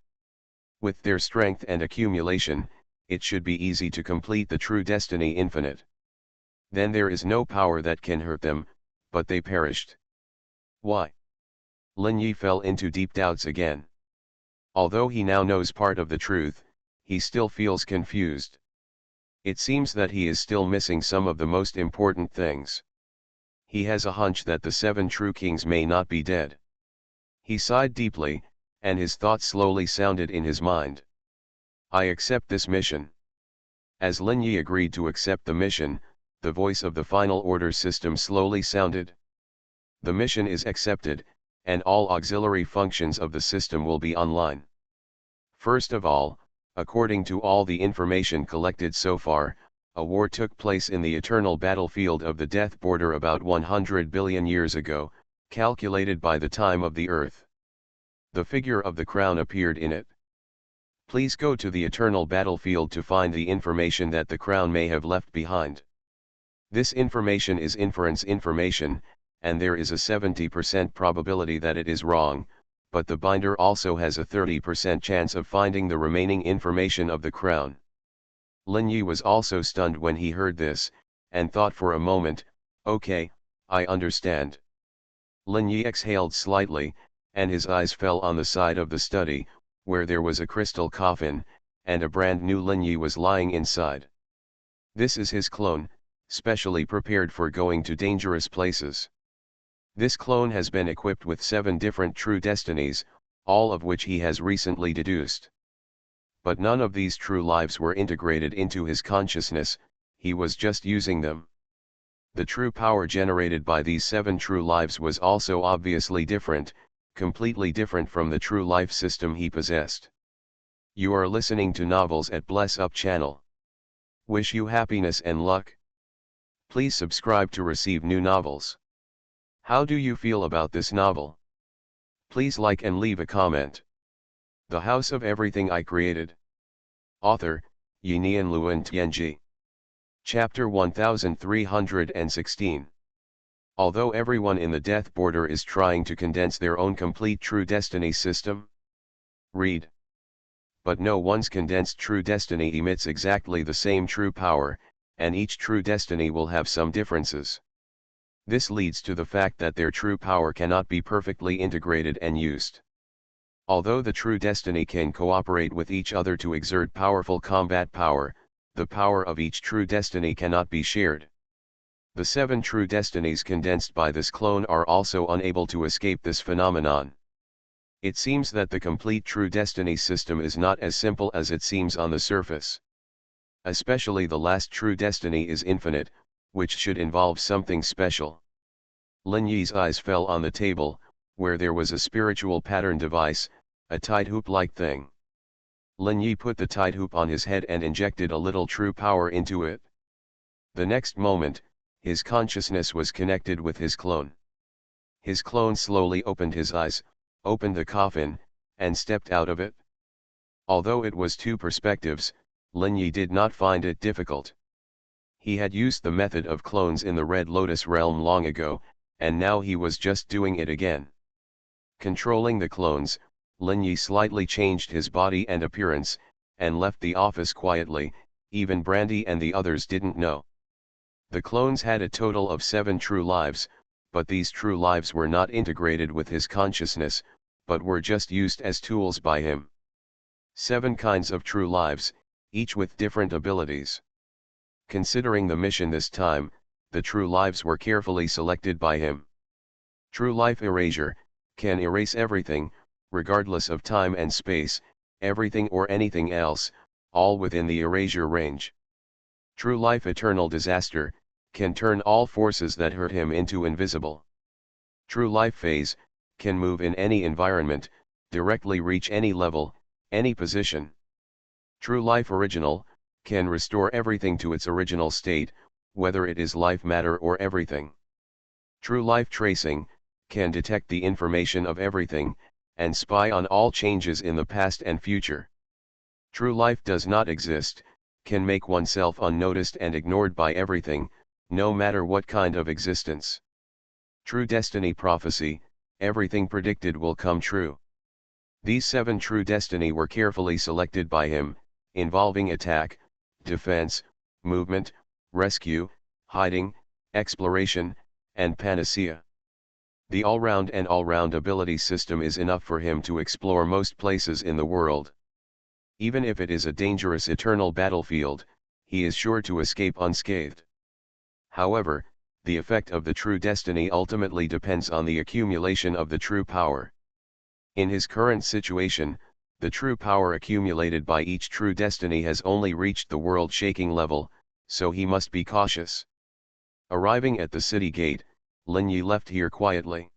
With their strength and accumulation, it should be easy to complete the true destiny infinite. Then there is no power that can hurt them, but they perished. Why? Lin Yi fell into deep doubts again. Although he now knows part of the truth, he still feels confused. It seems that he is still missing some of the most important things. He has a hunch that the 7 true kings may not be dead. He sighed deeply, and his thoughts slowly sounded in his mind. I accept this mission. As Lin Yi agreed to accept the mission, the voice of the final order system slowly sounded. The mission is accepted, and all auxiliary functions of the system will be online. First of all, according to all the information collected so far, a war took place in the eternal battlefield of the death border about 100 billion years ago, calculated by the time of the Earth. The figure of the crown appeared in it. Please go to the eternal battlefield to find the information that the crown may have left behind. This information is inference information, and there is a 70% probability that it is wrong, but the binder also has a 30% chance of finding the remaining information of the crown. Lin Yi was also stunned when he heard this, and thought for a moment, okay, I understand. Lin Yi exhaled slightly, and his eyes fell on the side of the study, where there was a crystal coffin, and a brand new Lin Yi was lying inside. This is his clone, specially prepared for going to dangerous places. This clone has been equipped with 7 different true destinies, all of which he has recently deduced. But none of these true lives were integrated into his consciousness, he was just using them. The true power generated by these 7 true lives was also obviously different, completely different from the true life system he possessed. You are listening to Novels at Bless Up channel. Wish you happiness and luck. Please subscribe to receive new novels. How do you feel about this novel? Please like and leave a comment. The House of Everything I Created. Author, Yinian Luan Tianji. Chapter 1316. Although everyone in the death border is trying to condense their own complete true destiny system. Read. But no one's condensed true destiny emits exactly the same true power, and each true destiny will have some differences. This leads to the fact that their true power cannot be perfectly integrated and used. Although the true destiny can cooperate with each other to exert powerful combat power, the power of each true destiny cannot be shared. The 7 true destinies condensed by this clone are also unable to escape this phenomenon. It seems that the complete true destiny system is not as simple as it seems on the surface. Especially the last true destiny is infinite, which should involve something special. Lin Yi's eyes fell on the table, where there was a spiritual pattern device, a tight hoop-like thing. Lin Yi put the tight hoop on his head and injected a little true power into it. The next moment, his consciousness was connected with his clone. His clone slowly opened his eyes, opened the coffin, and stepped out of it. Although it was 2 perspectives, Lin Yi did not find it difficult. He had used the method of clones in the Red Lotus realm long ago, and now he was just doing it again. Controlling the clones, Lin Yi slightly changed his body and appearance, and left the office quietly. Even Brandy and the others didn't know. The clones had a total of 7 true lives, but these true lives were not integrated with his consciousness, but were just used as tools by him. 7 kinds of true lives, each with different abilities. Considering the mission this time, the true lives were carefully selected by him. True life erasure can erase everything, regardless of time and space, everything or anything else, all within the erasure range. True life eternal disaster can turn all forces that hurt him into invisible. True life phase can move in any environment, directly reach any level, any position. True life original can restore everything to its original state, whether it is life matter or everything. True life tracing can detect the information of everything, and spy on all changes in the past and future. True life does not exist, can make oneself unnoticed and ignored by everything, no matter what kind of existence. True destiny prophecy, everything predicted will come true. These 7 true destiny were carefully selected by him, involving attack, defense, movement, rescue, hiding, exploration, and panacea. The all-round ability system is enough for him to explore most places in the world. Even if it is a dangerous eternal battlefield, he is sure to escape unscathed. However, the effect of the true destiny ultimately depends on the accumulation of the true power. In his current situation, the true power accumulated by each true destiny has only reached the world-shaking level, so he must be cautious. Arriving at the city gate, Lin Yi left here quietly.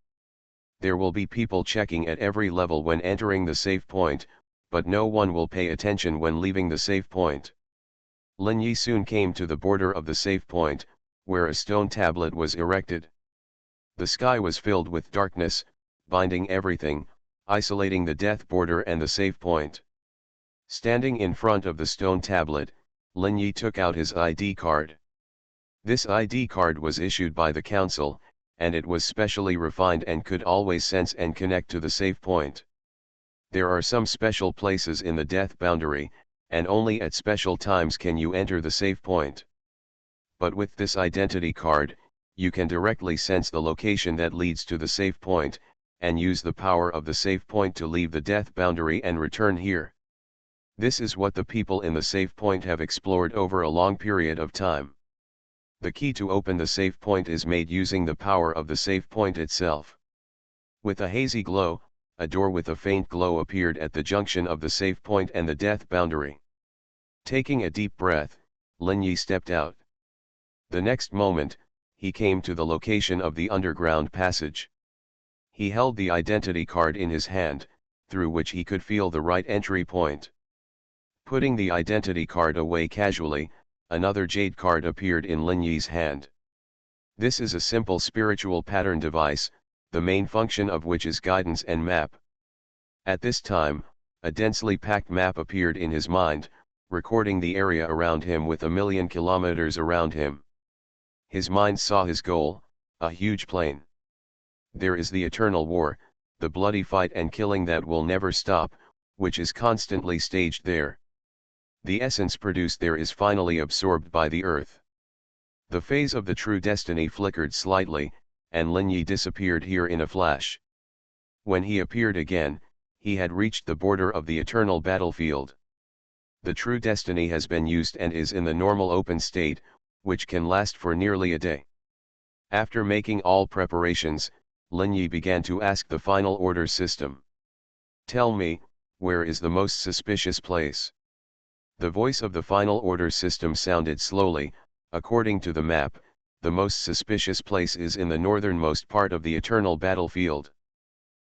There will be people checking at every level when entering the safe point, but no one will pay attention when leaving the safe point. Lin Yi soon came to the border of the safe point, where a stone tablet was erected. The sky was filled with darkness, binding everything, isolating the death border and the safe point. Standing in front of the stone tablet, Lin Yi took out his ID card. This ID card was issued by the council, and it was specially refined and could always sense and connect to the safe point. There are some special places in the death boundary, and only at special times can you enter the safe point. But with this identity card, you can directly sense the location that leads to the safe point, and use the power of the safe point to leave the death boundary and return here. This is what the people in the safe point have explored over a long period of time. The key to open the safe point is made using the power of the safe point itself. With a hazy glow, a door with a faint glow appeared at the junction of the safe point and the death boundary. Taking a deep breath, Lin Yi stepped out. The next moment, he came to the location of the underground passage. He held the identity card in his hand, through which he could feel the right entry point. Putting the identity card away casually, another jade card appeared in Lin Yi's hand. This is a simple spiritual pattern device, the main function of which is guidance and map. At this time, a densely packed map appeared in his mind, recording the area around him with 1,000,000 kilometers around him. His mind saw his goal, a huge plain. There is the eternal war, the bloody fight and killing that will never stop, which is constantly staged there. The essence produced there is finally absorbed by the earth. The phase of the true destiny flickered slightly, and Lin Yi disappeared here in a flash. When he appeared again, he had reached the border of the eternal battlefield. The true destiny has been used and is in the normal open state, which can last for nearly a day. After making all preparations, Lin Yi began to ask the final order system. "Tell me, where is the most suspicious place?" The voice of the final order system sounded slowly. "According to the map, the most suspicious place is in the northernmost part of the eternal battlefield.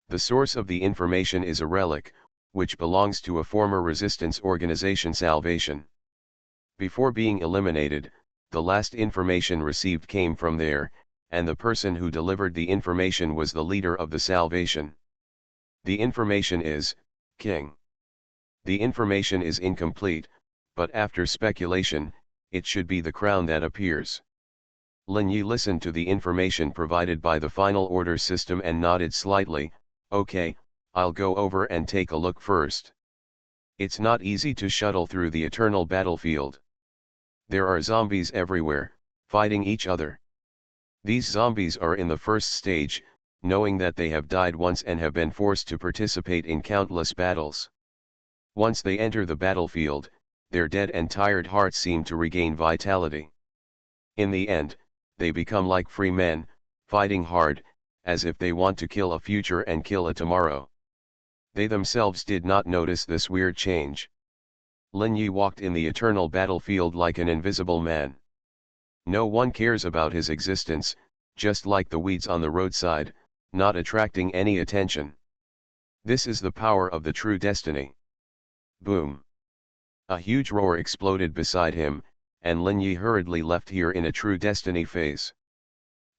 The source of the information is a relic, which belongs to a former resistance organization, Salvation. Before being eliminated, the last information received came from there, and the person who delivered the information was the leader of the Salvation. The information is, King. The information is incomplete, but after speculation, it should be the crown that appears." Lin Yi listened to the information provided by the final order system and nodded slightly. "Okay, I'll go over and take a look first. It's not easy to shuttle through the eternal battlefield. There are zombies everywhere, fighting each other. These zombies are in the first stage, knowing that they have died once and have been forced to participate in countless battles. Once they enter the battlefield, their dead and tired hearts seem to regain vitality. In the end, they become like free men, fighting hard, as if they want to kill a future and kill a tomorrow. They themselves did not notice this weird change. Lin Yi walked in the eternal battlefield like an invisible man. No one cares about his existence, just like the weeds on the roadside, not attracting any attention. This is the power of the true destiny." Boom! A huge roar exploded beside him, and Lin Yi hurriedly left here in a true destiny phase.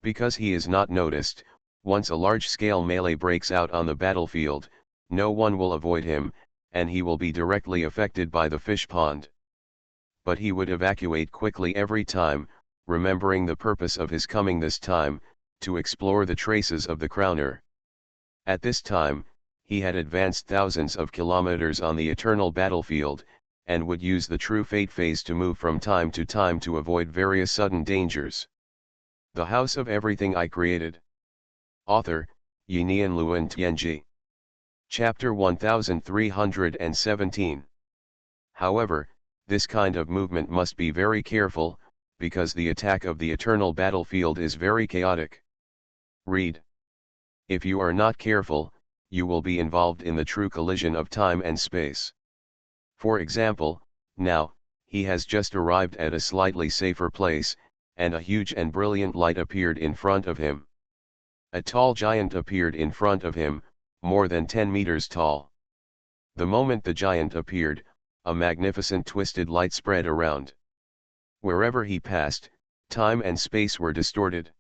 Because he is not noticed, once a large-scale melee breaks out on the battlefield, no one will avoid him, and he will be directly affected by the fish pond. But he would evacuate quickly every time, remembering the purpose of his coming this time, to explore the traces of the crowner. At this time, he had advanced thousands of kilometers on the eternal battlefield, and would use the true fate phase to move from time to avoid various sudden dangers. The House of Everything I Created. Author, Yinian Luan Tianji. Chapter 1317. However, this kind of movement must be very careful, because the attack of the eternal battlefield is very chaotic. Read. If you are not careful, you will be involved in the true collision of time and space. For example, now, he has just arrived at a slightly safer place, and a huge and brilliant light appeared in front of him. A tall giant appeared in front of him, more than 10 meters tall. The moment the giant appeared, a magnificent twisted light spread around. Wherever he passed, time and space were distorted.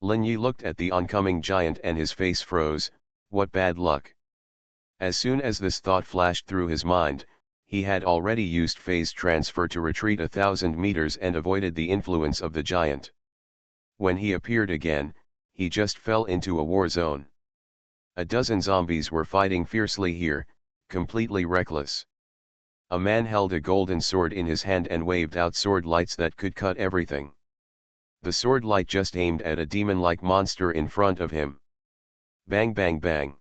Lin Yi looked at the oncoming giant and his face froze. What bad luck! As soon as this thought flashed through his mind, he had already used phase transfer to retreat 1,000 meters and avoided the influence of the giant. When he appeared again, he just fell into a war zone. A dozen zombies were fighting fiercely here, completely reckless. A man held a golden sword in his hand and waved out sword lights that could cut everything. The sword light just aimed at a demon-like monster in front of him. Bang bang bang.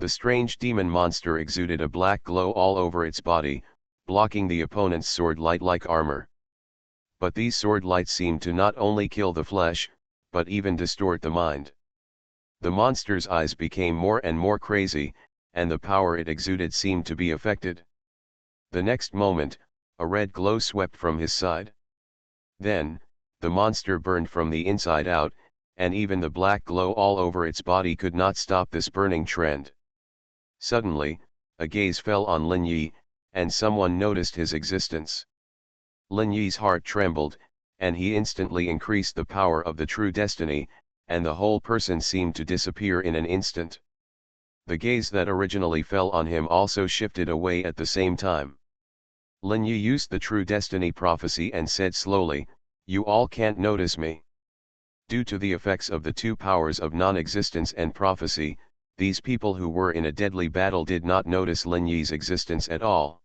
The strange demon monster exuded a black glow all over its body, blocking the opponent's sword light like armor. But these sword lights seemed to not only kill the flesh, but even distort the mind. The monster's eyes became more and more crazy, and the power it exuded seemed to be affected. The next moment, a red glow swept from his side. Then, the monster burned from the inside out, and even the black glow all over its body could not stop this burning trend. Suddenly, a gaze fell on Lin Yi, and someone noticed his existence. Lin Yi's heart trembled, and he instantly increased the power of the true destiny, and the whole person seemed to disappear in an instant. The gaze that originally fell on him also shifted away at the same time. Lin Yi used the true destiny prophecy and said slowly, "You all can't notice me." Due to the effects of the two powers of non-existence and prophecy, these people who were in a deadly battle did not notice Lin Yi's existence at all.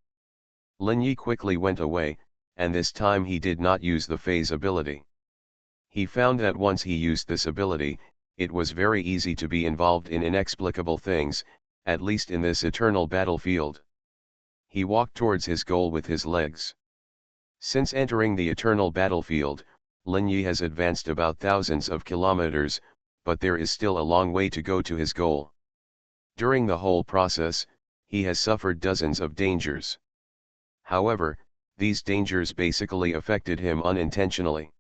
Lin Yi quickly went away, and this time he did not use the phase ability. He found that once he used this ability, it was very easy to be involved in inexplicable things, at least in this eternal battlefield. He walked towards his goal with his legs. Since entering the eternal battlefield, Lin Yi has advanced about thousands of kilometers, but there is still a long way to go to his goal. During the whole process, he has suffered dozens of dangers. However, these dangers basically affected him unintentionally.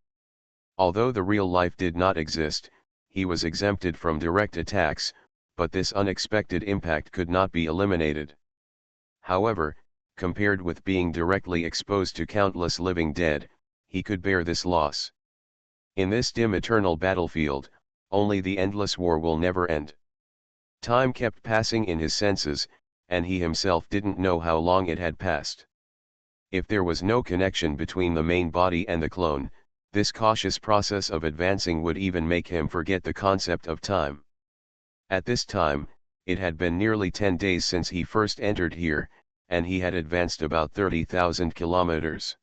Although the real life did not exist, he was exempted from direct attacks, but this unexpected impact could not be eliminated. However, compared with being directly exposed to countless living dead, he could bear this loss. In this dim eternal battlefield, only the endless war will never end. Time kept passing in his senses, and he himself didn't know how long it had passed. If there was no connection between the main body and the clone, this cautious process of advancing would even make him forget the concept of time. At this time, it had been nearly 10 days since he first entered here, and he had advanced about 30,000 kilometers.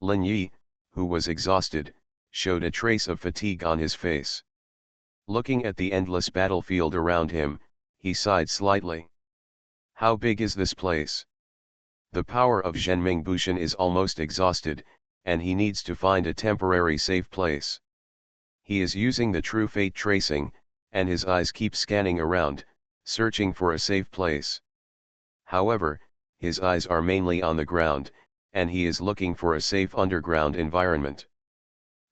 Lin Yi, who was exhausted, showed a trace of fatigue on his face. Looking at the endless battlefield around him, he sighed slightly. How big is this place? The power of Zhenming Bushan is almost exhausted, and he needs to find a temporary safe place. He is using the true fate tracing, and his eyes keep scanning around, searching for a safe place. However, his eyes are mainly on the ground, and he is looking for a safe underground environment.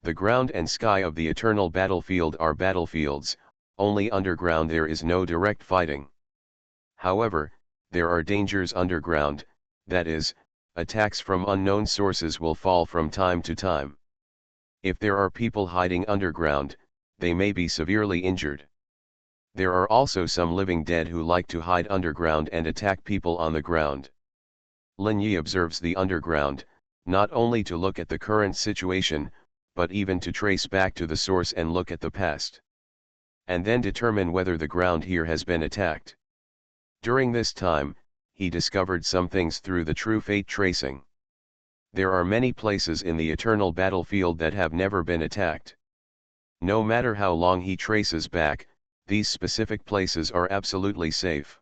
The ground and sky of the eternal battlefield are battlefields, only underground there is no direct fighting. However, there are dangers underground, that is, attacks from unknown sources will fall from time to time. If there are people hiding underground, they may be severely injured. There are also some living dead who like to hide underground and attack people on the ground. Lin Yi observes the underground, not only to look at the current situation, but even to trace back to the source and look at the past. And then determine whether the ground here has been attacked. During this time, he discovered some things through the true fate tracing. There are many places in the eternal battlefield that have never been attacked. No matter how long he traces back, these specific places are absolutely safe.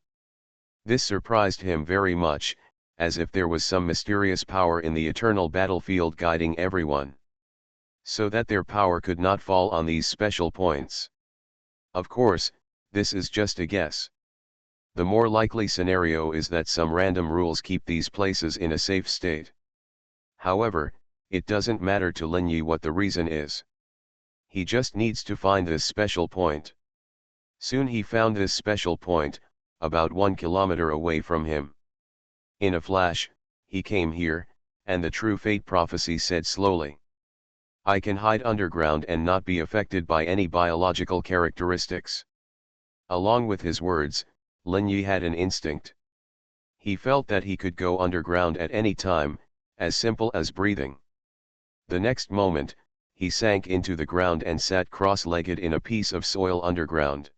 This surprised him very much, as if there was some mysterious power in the eternal battlefield guiding everyone, so that their power could not fall on these special points. Of course, this is just a guess. The more likely scenario is that some random rules keep these places in a safe state. However, it doesn't matter to Lin Yi what the reason is. He just needs to find this special point. Soon he found this special point, about 1 kilometer away from him. In a flash, he came here, and the true fate prophecy said slowly, "I can hide underground and not be affected by any biological characteristics." Along with his words, Lin Yi had an instinct. He felt that he could go underground at any time, as simple as breathing. The next moment, he sank into the ground and sat cross-legged in a piece of soil underground.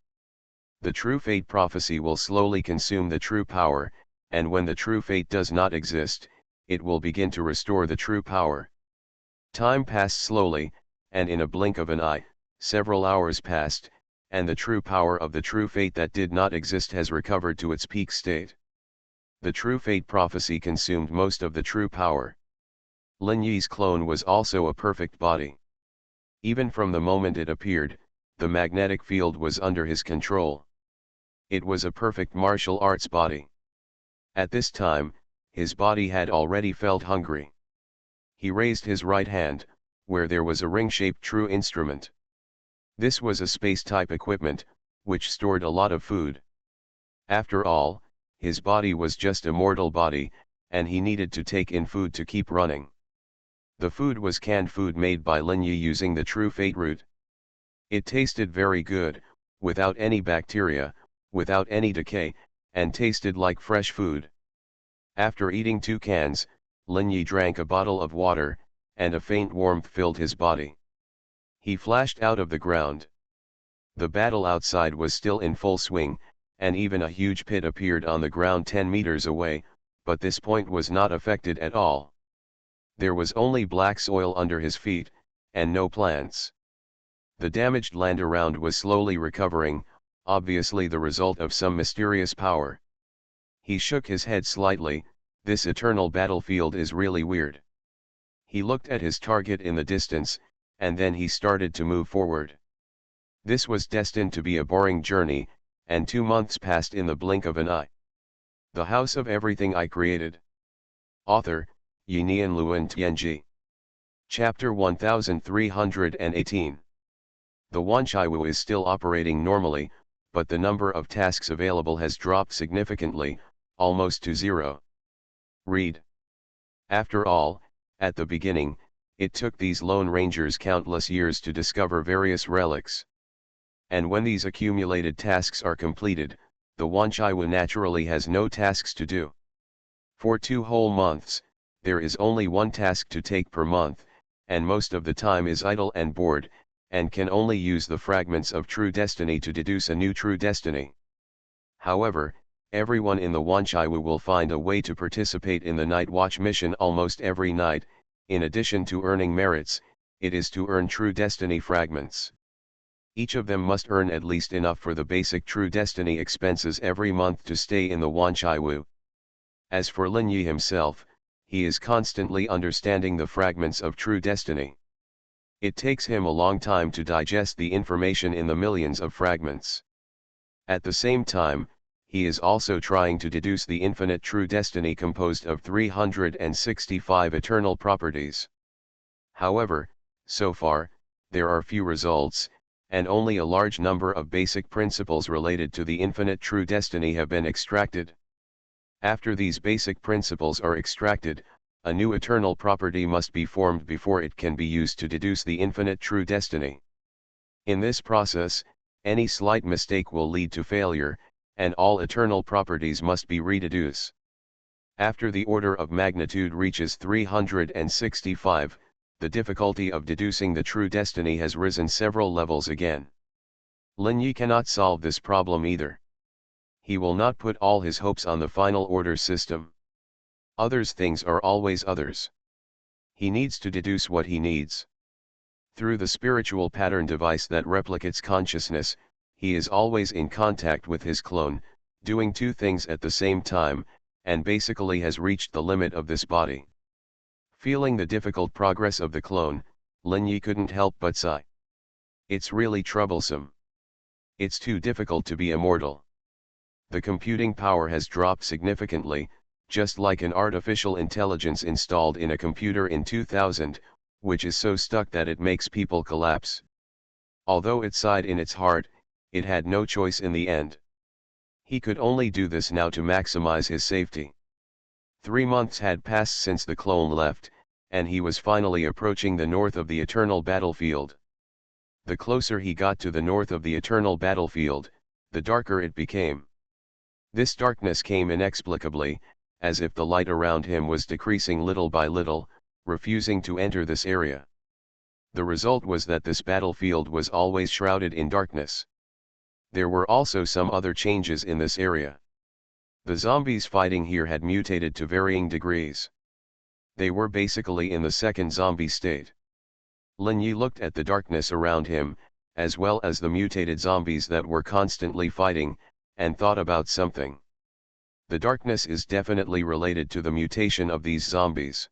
The true fate prophecy will slowly consume the true power, and when the true fate does not exist, it will begin to restore the true power. Time passed slowly, and in a blink of an eye, several hours passed, and the true power of the true fate that did not exist has recovered to its peak state. The true fate prophecy consumed most of the true power. Lin Yi's clone was also a perfect body. Even from the moment it appeared, the magnetic field was under his control. It was a perfect martial arts body. At this time, his body had already felt hungry. He raised his right hand, where there was a ring-shaped true instrument. This was a space-type equipment, which stored a lot of food. After all, his body was just a mortal body, and he needed to take in food to keep running. The food was canned food made by Lin Yi using the true fate root. It tasted very good, without any bacteria, without any decay, and tasted like fresh food. After eating 2 cans, Lin Yi drank a bottle of water, and a faint warmth filled his body. He flashed out of the ground. The battle outside was still in full swing, and even a huge pit appeared on the ground 10 meters away, but this point was not affected at all. There was only black soil under his feet, and no plants. The damaged land around was slowly recovering, obviously the result of some mysterious power. He shook his head slightly. This eternal battlefield is really weird. He looked at his target in the distance, and then he started to move forward. This was destined to be a boring journey, and 2 months passed in the blink of an eye. The House of Everything I Created. Author, Yinian Luan Tianji. Chapter 1318. The Wanchaiwu is still operating normally, but the number of tasks available has dropped significantly, almost to zero. Read. After all, at the beginning, it took these Lone Rangers countless years to discover various relics. And when these accumulated tasks are completed, the Wanchaiwu naturally has no tasks to do. For 2 whole months, there is only 1 task to take per month, and most of the time is idle and bored, and can only use the fragments of true destiny to deduce a new true destiny. However, everyone in the Wanchaiwu will find a way to participate in the Night Watch mission almost every night. In addition to earning merits, it is to earn true destiny fragments. Each of them must earn at least enough for the basic true destiny expenses every month to stay in the Wanchaiwu. As for Lin Yi himself, he is constantly understanding the fragments of true destiny. It takes him a long time to digest the information in the millions of fragments. At the same time, he is also trying to deduce the infinite true destiny composed of 365 eternal properties. However, so far, there are few results, and only a large number of basic principles related to the infinite true destiny have been extracted. After these basic principles are extracted, a new eternal property must be formed before it can be used to deduce the infinite true destiny. In this process, any slight mistake will lead to failure, and all eternal properties must be rededuced. After the order of magnitude reaches 365, the difficulty of deducing the true destiny has risen several levels again. Lin Yi cannot solve this problem either. He will not put all his hopes on the final order system. Others' things are always others. He needs to deduce what he needs. Through the spiritual pattern device that replicates consciousness, he is always in contact with his clone, doing 2 things at the same time, and basically has reached the limit of this body. Feeling the difficult progress of the clone, Lin Yi couldn't help but sigh. It's really troublesome. It's too difficult to be immortal. The computing power has dropped significantly, just like an artificial intelligence installed in a computer in 2000, which is so stuck that it makes people collapse. Although it sighed in its heart, it had no choice in the end. He could only do this now to maximize his safety. 3 months had passed since the clone left, and he was finally approaching the north of the eternal battlefield. The closer he got to the north of the eternal battlefield, the darker it became. This darkness came inexplicably, as if the light around him was decreasing little by little, refusing to enter this area. The result was that this battlefield was always shrouded in darkness. There were also some other changes in this area. The zombies fighting here had mutated to varying degrees. They were basically in the second zombie state. Lin Yi looked at the darkness around him, as well as the mutated zombies that were constantly fighting, and thought about something. The darkness is definitely related to the mutation of these zombies.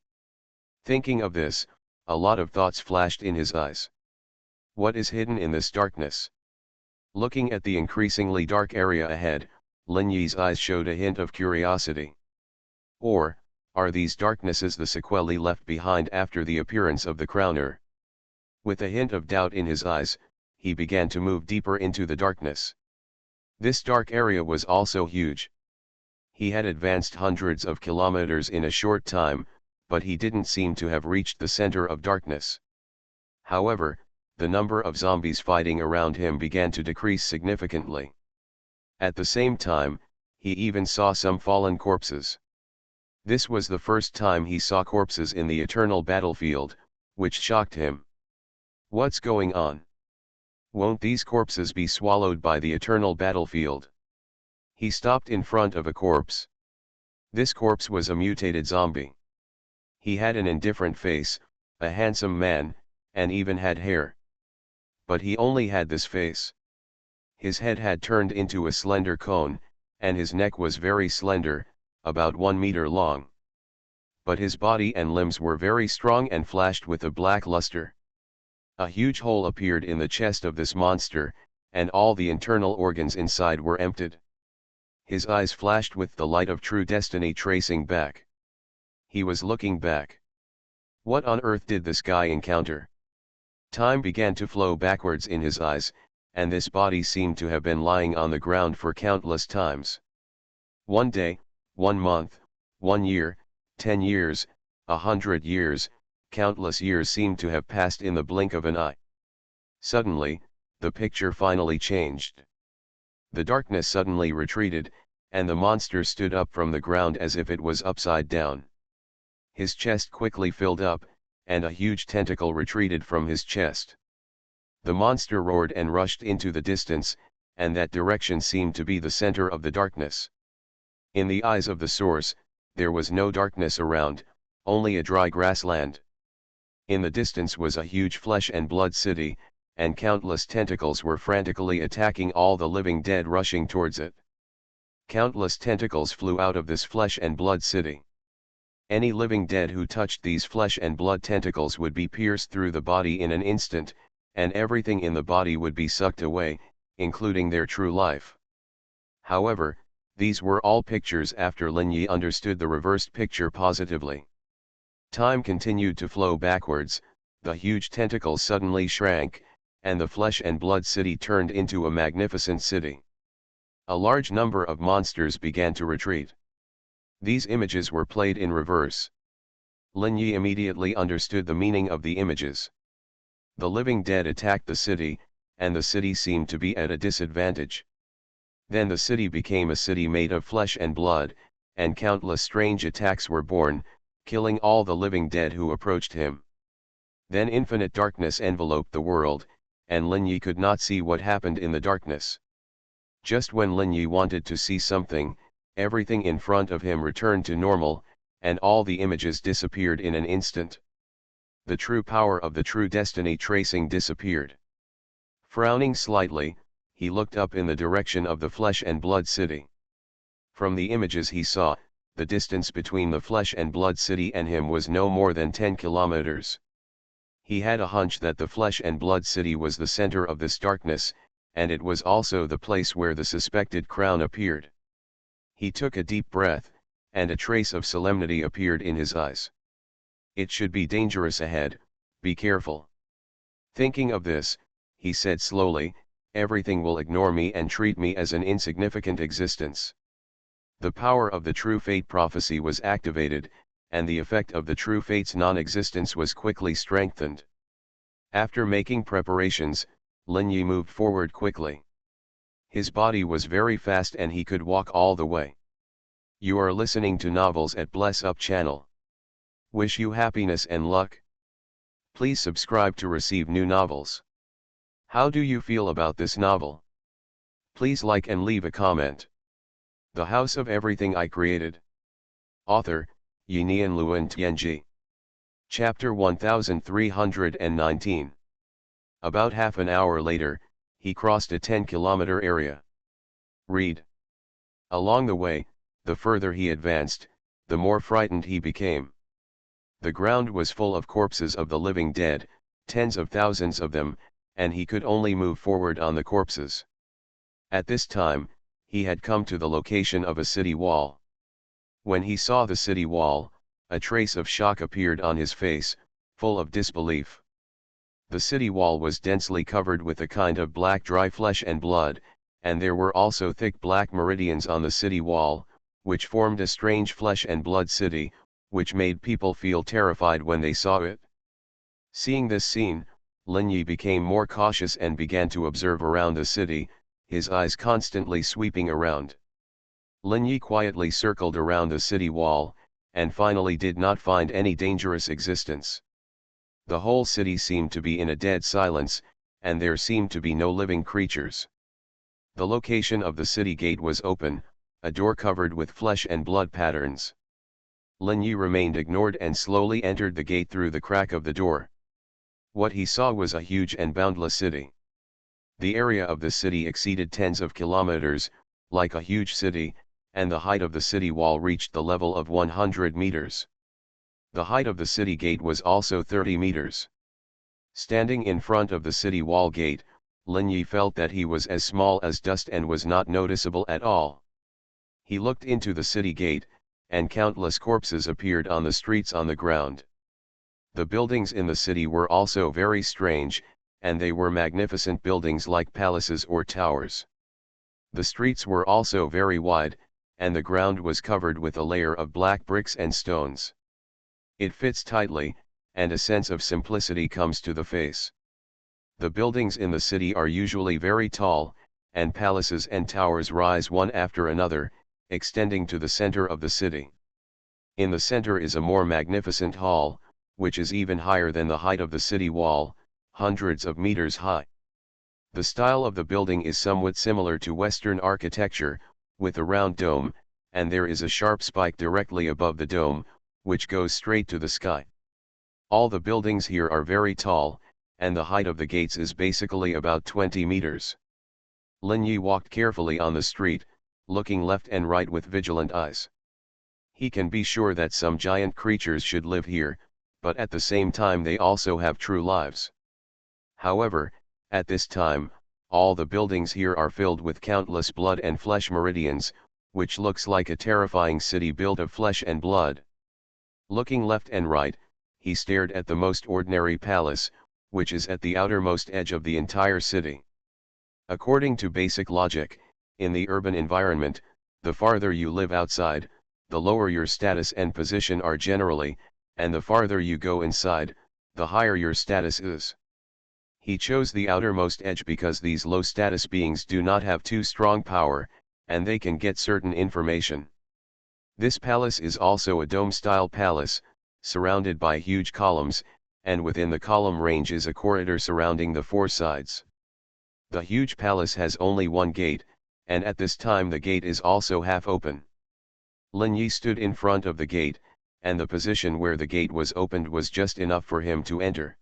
Thinking of this, a lot of thoughts flashed in his eyes. What is hidden in this darkness? Looking at the increasingly dark area ahead, Lin Yi's eyes showed a hint of curiosity. Or, are these darknesses the sequelae left behind after the appearance of the crowner? With a hint of doubt in his eyes, he began to move deeper into the darkness. This dark area was also huge. He had advanced hundreds of kilometers in a short time, but he didn't seem to have reached the center of darkness. However, the number of zombies fighting around him began to decrease significantly. At the same time, he even saw some fallen corpses. This was the first time he saw corpses in the eternal battlefield, which shocked him. What's going on? Won't these corpses be swallowed by the eternal battlefield? He stopped in front of a corpse. This corpse was a mutated zombie. He had an indifferent face, a handsome man, and even had hair. But he only had this face. His head had turned into a slender cone, and his neck was very slender, about 1 meter long. But his body and limbs were very strong and flashed with a black luster. A huge hole appeared in the chest of this monster, and all the internal organs inside were emptied. His eyes flashed with the light of true destiny tracing back. He was looking back. What on earth did this guy encounter? Time began to flow backwards in his eyes, and this body seemed to have been lying on the ground for countless times. 1 day, 1 month, 1 year, 10 years, 100 years, countless years seemed to have passed in the blink of an eye. Suddenly, the picture finally changed. The darkness suddenly retreated, and the monster stood up from the ground as if it was upside down. His chest quickly filled up, and a huge tentacle retreated from his chest. The monster roared and rushed into the distance, and that direction seemed to be the center of the darkness. In the eyes of the source, there was no darkness around, only a dry grassland. In the distance was a huge flesh and blood city, and countless tentacles were frantically attacking all the living dead rushing towards it. Countless tentacles flew out of this flesh and blood city. Any living dead who touched these flesh and blood tentacles would be pierced through the body in an instant, and everything in the body would be sucked away, including their true life. However, these were all pictures after Lin Yi understood the reversed picture positively. Time continued to flow backwards, the huge tentacles suddenly shrank, and the flesh and blood city turned into a magnificent city. A large number of monsters began to retreat. These images were played in reverse. Lin Yi immediately understood the meaning of the images. The living dead attacked the city, and the city seemed to be at a disadvantage. Then the city became a city made of flesh and blood, and countless strange attacks were born, killing all the living dead who approached him. Then infinite darkness enveloped the world, and Lin Yi could not see what happened in the darkness. Just when Lin Yi wanted to see something, everything in front of him returned to normal, and all the images disappeared in an instant. The true power of the true destiny tracing disappeared. Frowning slightly, he looked up in the direction of the flesh and blood city. From the images he saw, the distance between the flesh and blood city and him was no more than 10 kilometers. He had a hunch that the flesh and blood city was the center of this darkness, and it was also the place where the suspected crown appeared. He took a deep breath, and a trace of solemnity appeared in his eyes. It should be dangerous ahead, be careful. Thinking of this, he said slowly, everything will ignore me and treat me as an insignificant existence. The power of the true fate prophecy was activated, and the effect of the true fate's non-existence was quickly strengthened. After making preparations, Lin Yi moved forward quickly. His body was very fast and he could walk all the way. You are listening to Novels at Bless Up channel. Wish you happiness and luck. Please subscribe to receive new novels. How do you feel about this novel? Please like and leave a comment. The House of Everything I Created. Author, Yinian Luan Tianji. Chapter 1319. About half an hour later, he crossed a 10-kilometer area. Read. Along the way, the further he advanced, the more frightened he became. The ground was full of corpses of the living dead, tens of thousands of them, and he could only move forward on the corpses. At this time, he had come to the location of a city wall. When he saw the city wall, a trace of shock appeared on his face, full of disbelief. The city wall was densely covered with a kind of black dry flesh and blood, and there were also thick black meridians on the city wall, which formed a strange flesh and blood city, which made people feel terrified when they saw it. Seeing this scene, Lin Yi became more cautious and began to observe around the city, his eyes constantly sweeping around. Lin Yi quietly circled around the city wall, and finally did not find any dangerous existence. The whole city seemed to be in a dead silence, and there seemed to be no living creatures. The location of the city gate was open, a door covered with flesh and blood patterns. Lin Yi remained ignored and slowly entered the gate through the crack of the door. What he saw was a huge and boundless city. The area of the city exceeded tens of kilometers, like a huge city, and the height of the city wall reached the level of 100 meters. The height of the city gate was also 30 meters. Standing in front of the city wall gate, Lin Yi felt that he was as small as dust and was not noticeable at all. He looked into the city gate, and countless corpses appeared on the streets on the ground. The buildings in the city were also very strange, and they were magnificent buildings like palaces or towers. The streets were also very wide, and the ground was covered with a layer of black bricks and stones. It fits tightly, and a sense of simplicity comes to the face. The buildings in the city are usually very tall, and palaces and towers rise one after another, extending to the center of the city. In the center is a more magnificent hall, which is even higher than the height of the city wall, hundreds of meters high. The style of the building is somewhat similar to Western architecture, with a round dome, and there is a sharp spike directly above the dome, which goes straight to the sky. All the buildings here are very tall, and the height of the gates is basically about 20 meters. Lin Yi walked carefully on the street, looking left and right with vigilant eyes. He can be sure that some giant creatures should live here, but at the same time they also have true lives. However, at this time, all the buildings here are filled with countless blood and flesh meridians, which looks like a terrifying city built of flesh and blood. Looking left and right, he stared at the most ordinary palace, which is at the outermost edge of the entire city. According to basic logic, in the urban environment, the farther you live outside, the lower your status and position are generally, and the farther you go inside, the higher your status is. He chose the outermost edge because these low-status beings do not have too strong power, and they can get certain information. This palace is also a dome-style palace, surrounded by huge columns, and within the column range is a corridor surrounding the four sides. The huge palace has only one gate, and at this time the gate is also half open. Lin Yi stood in front of the gate, and the position where the gate was opened was just enough for him to enter.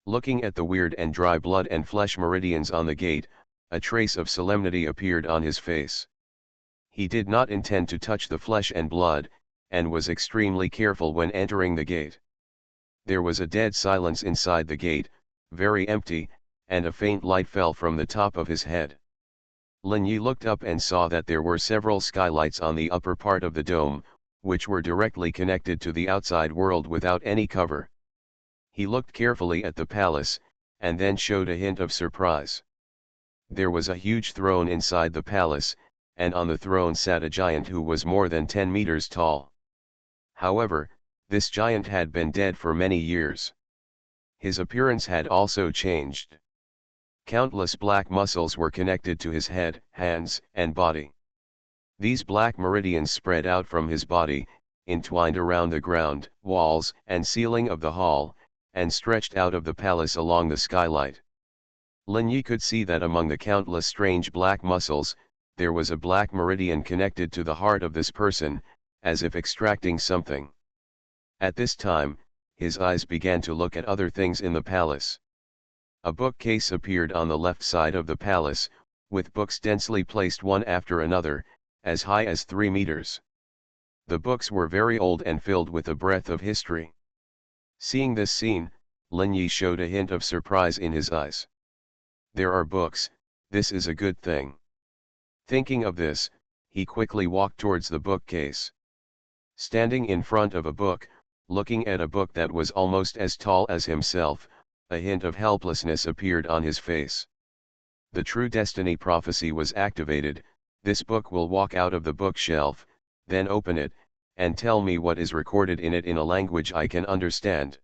Looking at the weird and dry blood and flesh meridians on the gate, a trace of solemnity appeared on his face. He did not intend to touch the flesh and blood, and was extremely careful when entering the gate. There was a dead silence inside the gate, very empty, and a faint light fell from the top of his head. Lin Yi looked up and saw that there were several skylights on the upper part of the dome, which were directly connected to the outside world without any cover. He looked carefully at the palace, and then showed a hint of surprise. There was a huge throne inside the palace, and on the throne sat a giant who was more than 10 meters tall. However, this giant had been dead for many years. His appearance had also changed. Countless black muscles were connected to his head, hands, and body. These black meridians spread out from his body, entwined around the ground, walls, and ceiling of the hall, and stretched out of the palace along the skylight. Lin Yi could see that among the countless strange black muscles, there was a black meridian connected to the heart of this person, as if extracting something. At this time, his eyes began to look at other things in the palace. A bookcase appeared on the left side of the palace, with books densely placed one after another, as high as 3 meters. The books were very old and filled with a breadth of history. Seeing this scene, Lin Yi showed a hint of surprise in his eyes. There are books, this is a good thing. Thinking of this, he quickly walked towards the bookcase. Standing in front of a book, looking at a book that was almost as tall as himself, a hint of helplessness appeared on his face. The true destiny prophecy was activated. This book will walk out of the bookshelf, then open it, and tell me what is recorded in it in a language I can understand.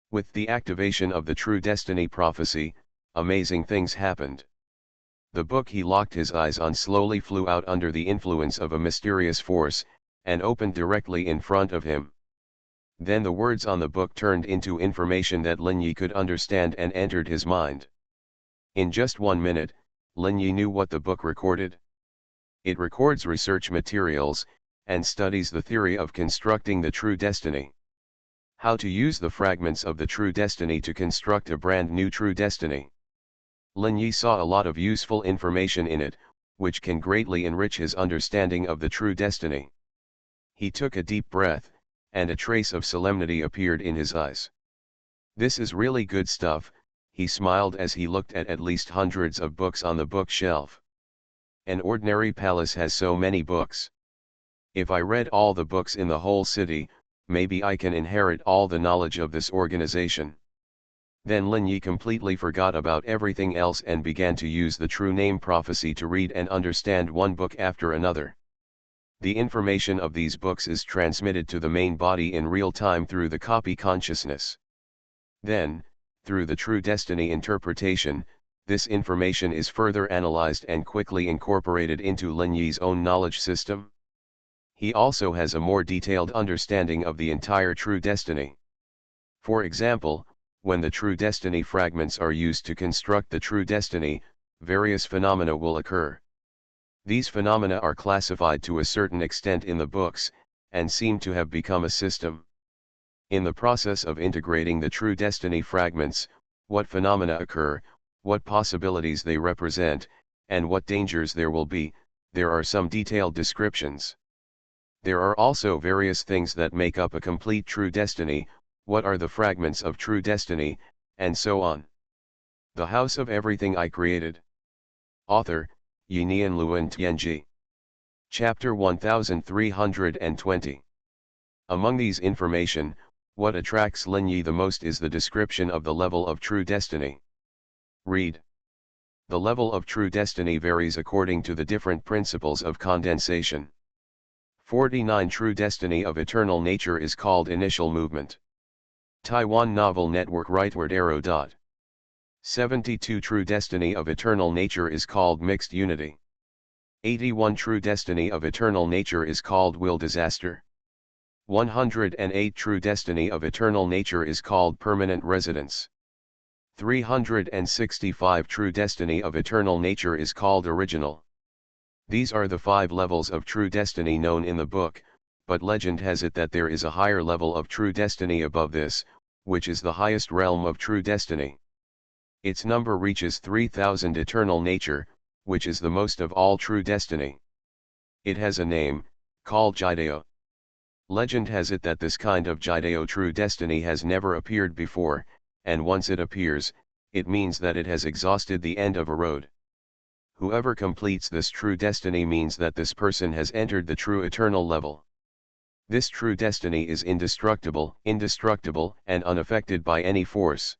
With the activation of the true destiny prophecy, amazing things happened. The book he locked his eyes on slowly flew out under the influence of a mysterious force, and opened directly in front of him. Then the words on the book turned into information that Lin Yi could understand and entered his mind. In just 1 minute, Lin Yi knew what the book recorded. It records research materials, and studies the theory of constructing the true destiny. How to use the fragments of the true destiny to construct a brand new true destiny. Lin Yi saw a lot of useful information in it, which can greatly enrich his understanding of the true destiny. He took a deep breath, and a trace of solemnity appeared in his eyes. This is really good stuff, he smiled as he looked at least hundreds of books on the bookshelf. An ordinary palace has so many books. If I read all the books in the whole city, maybe I can inherit all the knowledge of this organization. Then Lin Yi completely forgot about everything else and began to use the true name prophecy to read and understand one book after another. The information of these books is transmitted to the main body in real time through the copy consciousness. Then, through the true destiny interpretation, this information is further analyzed and quickly incorporated into Lin Yi's own knowledge system. He also has a more detailed understanding of the entire true destiny. For example, when the true destiny fragments are used to construct the true destiny, various phenomena will occur. These phenomena are classified to a certain extent in the books, and seem to have become a system. In the process of integrating the true destiny fragments, what phenomena occur, what possibilities they represent, and what dangers there will be, there are some detailed descriptions. There are also various things that make up a complete true destiny, what are the fragments of true destiny, and so on. The House of Everything I Created. Author, Yinian Luan Tianji. Chapter 1320. Among these information, what attracts Lin Yi the most is the description of the level of true destiny. Read. The level of true destiny varies according to the different principles of condensation. 49 True destiny of eternal nature is called initial movement. Taiwan Novel Network Rightward arrow. 72 True destiny of eternal nature is called mixed unity. 81 True destiny of eternal nature is called will disaster. 108 True destiny of eternal nature is called permanent residence. 365 True destiny of eternal nature is called original. These are the 5 levels of true destiny known in the book, but legend has it that there is a higher level of true destiny above this, which is the highest realm of true destiny. Its number reaches 3000 eternal nature, which is the most of all true destiny. It has a name, called Jideo. Legend has it that this kind of Jideo true destiny has never appeared before, and once it appears, it means that it has exhausted the end of a road. Whoever completes this true destiny means that this person has entered the true eternal level. This true destiny is indestructible, and unaffected by any force.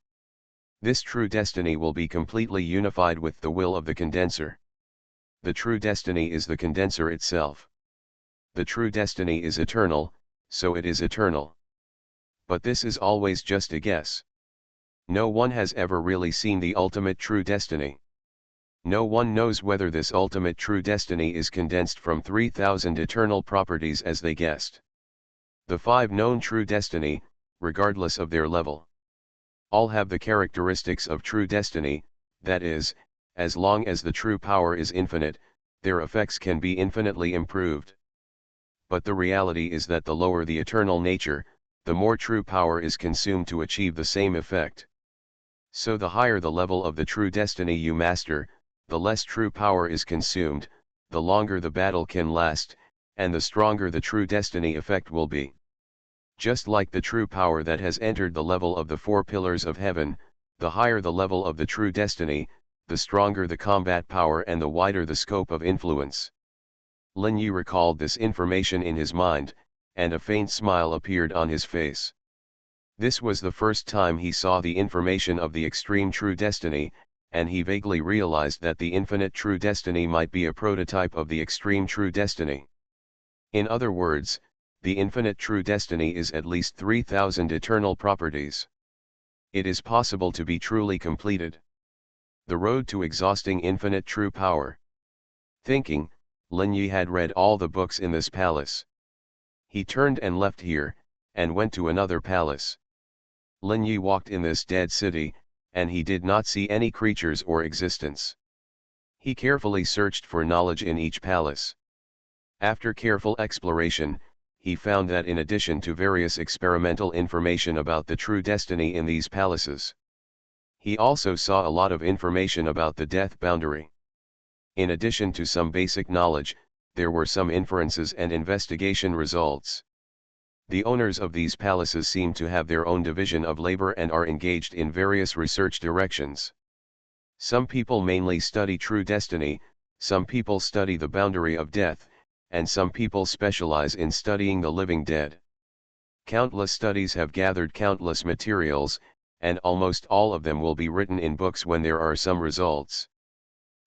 This true destiny will be completely unified with the will of the condenser. The true destiny is the condenser itself. The true destiny is eternal, so it is eternal. But this is always just a guess. No one has ever really seen the ultimate true destiny. No one knows whether this ultimate true destiny is condensed from 3000 eternal properties as they guessed. The 5 known true destiny, regardless of their level, all have the characteristics of true destiny, that is, as long as the true power is infinite, their effects can be infinitely improved. But the reality is that the lower the eternal nature, the more true power is consumed to achieve the same effect. So the higher the level of the true destiny you master, the less true power is consumed, the longer the battle can last, and the stronger the true destiny effect will be. Just like the true power that has entered the level of the 4 pillars of heaven, the higher the level of the true destiny, the stronger the combat power and the wider the scope of influence. Lin Yi recalled this information in his mind, and a faint smile appeared on his face. This was the first time he saw the information of the extreme true destiny, and he vaguely realized that the infinite true destiny might be a prototype of the extreme true destiny. In other words, the infinite true destiny is at least 3000 eternal properties. It is possible to be truly completed. The road to exhausting infinite true power. Thinking, Lin Yi had read all the books in this palace. He turned and left here, and went to another palace. Lin Yi walked in this dead city, and he did not see any creatures or existence. He carefully searched for knowledge in each palace. After careful exploration, he found that in addition to various experimental information about the true destiny in these palaces, He also saw a lot of information about the death boundary. In addition to some basic knowledge, there were some inferences and investigation results. The owners of these palaces seem to have their own division of labor and are engaged in various research directions. Some people mainly study true destiny, some people study the boundary of death, and some people specialize in studying the living dead. Countless studies have gathered countless materials, and almost all of them will be written in books when there are some results.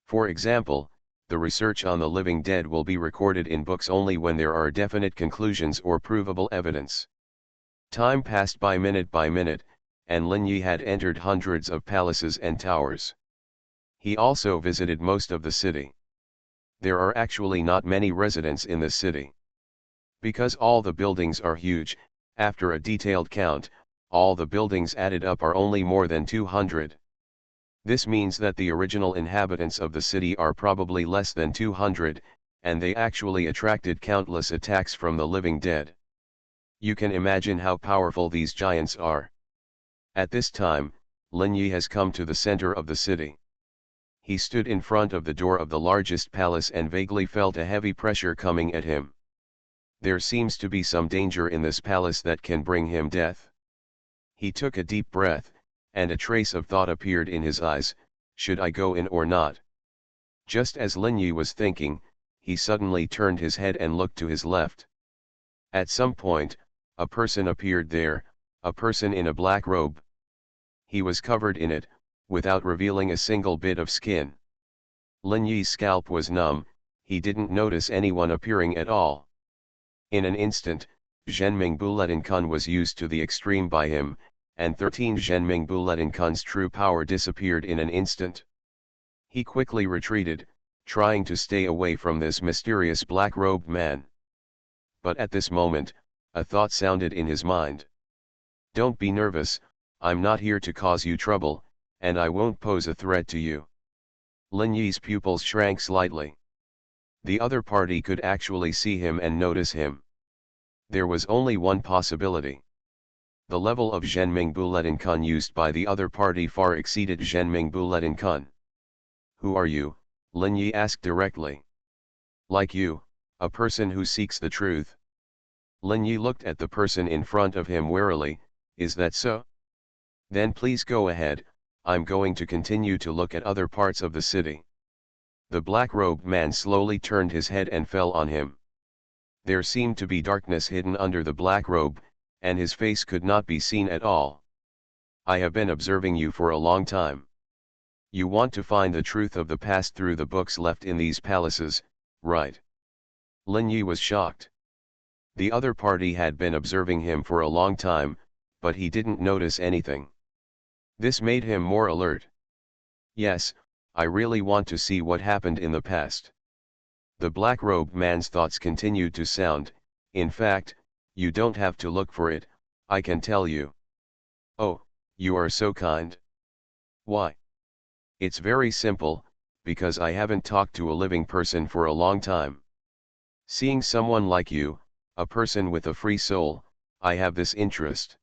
For example, the research on the living dead will be recorded in books only when there are definite conclusions or provable evidence. Time passed by minute, and Lin Yi had entered hundreds of palaces and towers. He also visited most of the city. There are actually not many residents in the city. Because all the buildings are huge, after a detailed count, all the buildings added up are only more than 200. This means that the original inhabitants of the city are probably less than 200, and they actually attracted countless attacks from the living dead. You can imagine how powerful these giants are. At this time, Lin Yi has come to the center of the city. He stood in front of the door of the largest palace and vaguely felt a heavy pressure coming at him. There seems to be some danger in this palace that can bring him death. He took a deep breath, and a trace of thought appeared in his eyes, should I go in or not? Just as Lin Yi was thinking, he suddenly turned his head and looked to his left. At some point, a person appeared there, a person in a black robe. He was covered in it, without revealing a single bit of skin. Lin Yi's scalp was numb, he didn't notice anyone appearing at all. In an instant, Zhenming Buletin was used to the extreme by him, and 13 Zhenming Buletin's true power disappeared in an instant. He quickly retreated, trying to stay away from this mysterious black-robed man. But at this moment, a thought sounded in his mind. Don't be nervous, I'm not here to cause you trouble, and I won't pose a threat to you. Lin Yi's pupils shrank slightly. The other party could actually see him and notice him. There was only one possibility. The level of Zhenming Buletin used by the other party far exceeded Zhenming Buletin. Who are you? Lin Yi asked directly. Like you, a person who seeks the truth. Lin Yi looked at the person in front of him warily. Is that so? Then please go ahead, I'm going to continue to look at other parts of the city. The black-robed man slowly turned his head and fell on him. There seemed to be darkness hidden under the black robe, and his face could not be seen at all. I have been observing you for a long time. You want to find the truth of the past through the books left in these palaces, right? Lin Yi was shocked. The other party had been observing him for a long time, but he didn't notice anything. This made him more alert. Yes, I really want to see what happened in the past. The black-robed man's thoughts continued to sound. In fact, you don't have to look for it, I can tell you. Oh, you are so kind. Why? It's very simple, because I haven't talked to a living person for a long time. Seeing someone like you, a person with a free soul, I have this interest.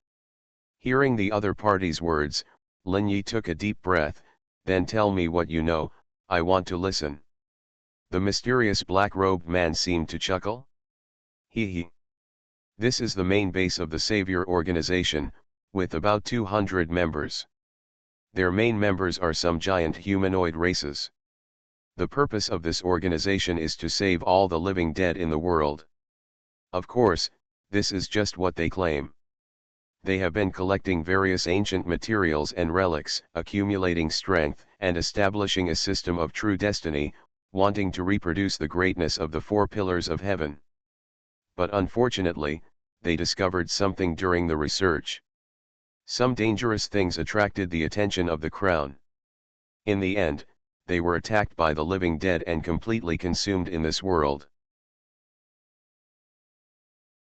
Hearing the other party's words, Lin Yi took a deep breath. Then tell me what you know, I want to listen. The mysterious black-robed man seemed to chuckle. He. This is the main base of the Savior organization, with about 200 members. Their main members are some giant humanoid races. The purpose of this organization is to save all the living dead in the world. Of course, this is just what they claim. They have been collecting various ancient materials and relics, accumulating strength, and establishing a system of true destiny, wanting to reproduce the greatness of the 4 pillars of heaven. But unfortunately, they discovered something during the research. Some dangerous things attracted the attention of the crown. In the end, they were attacked by the living dead and completely consumed in this world.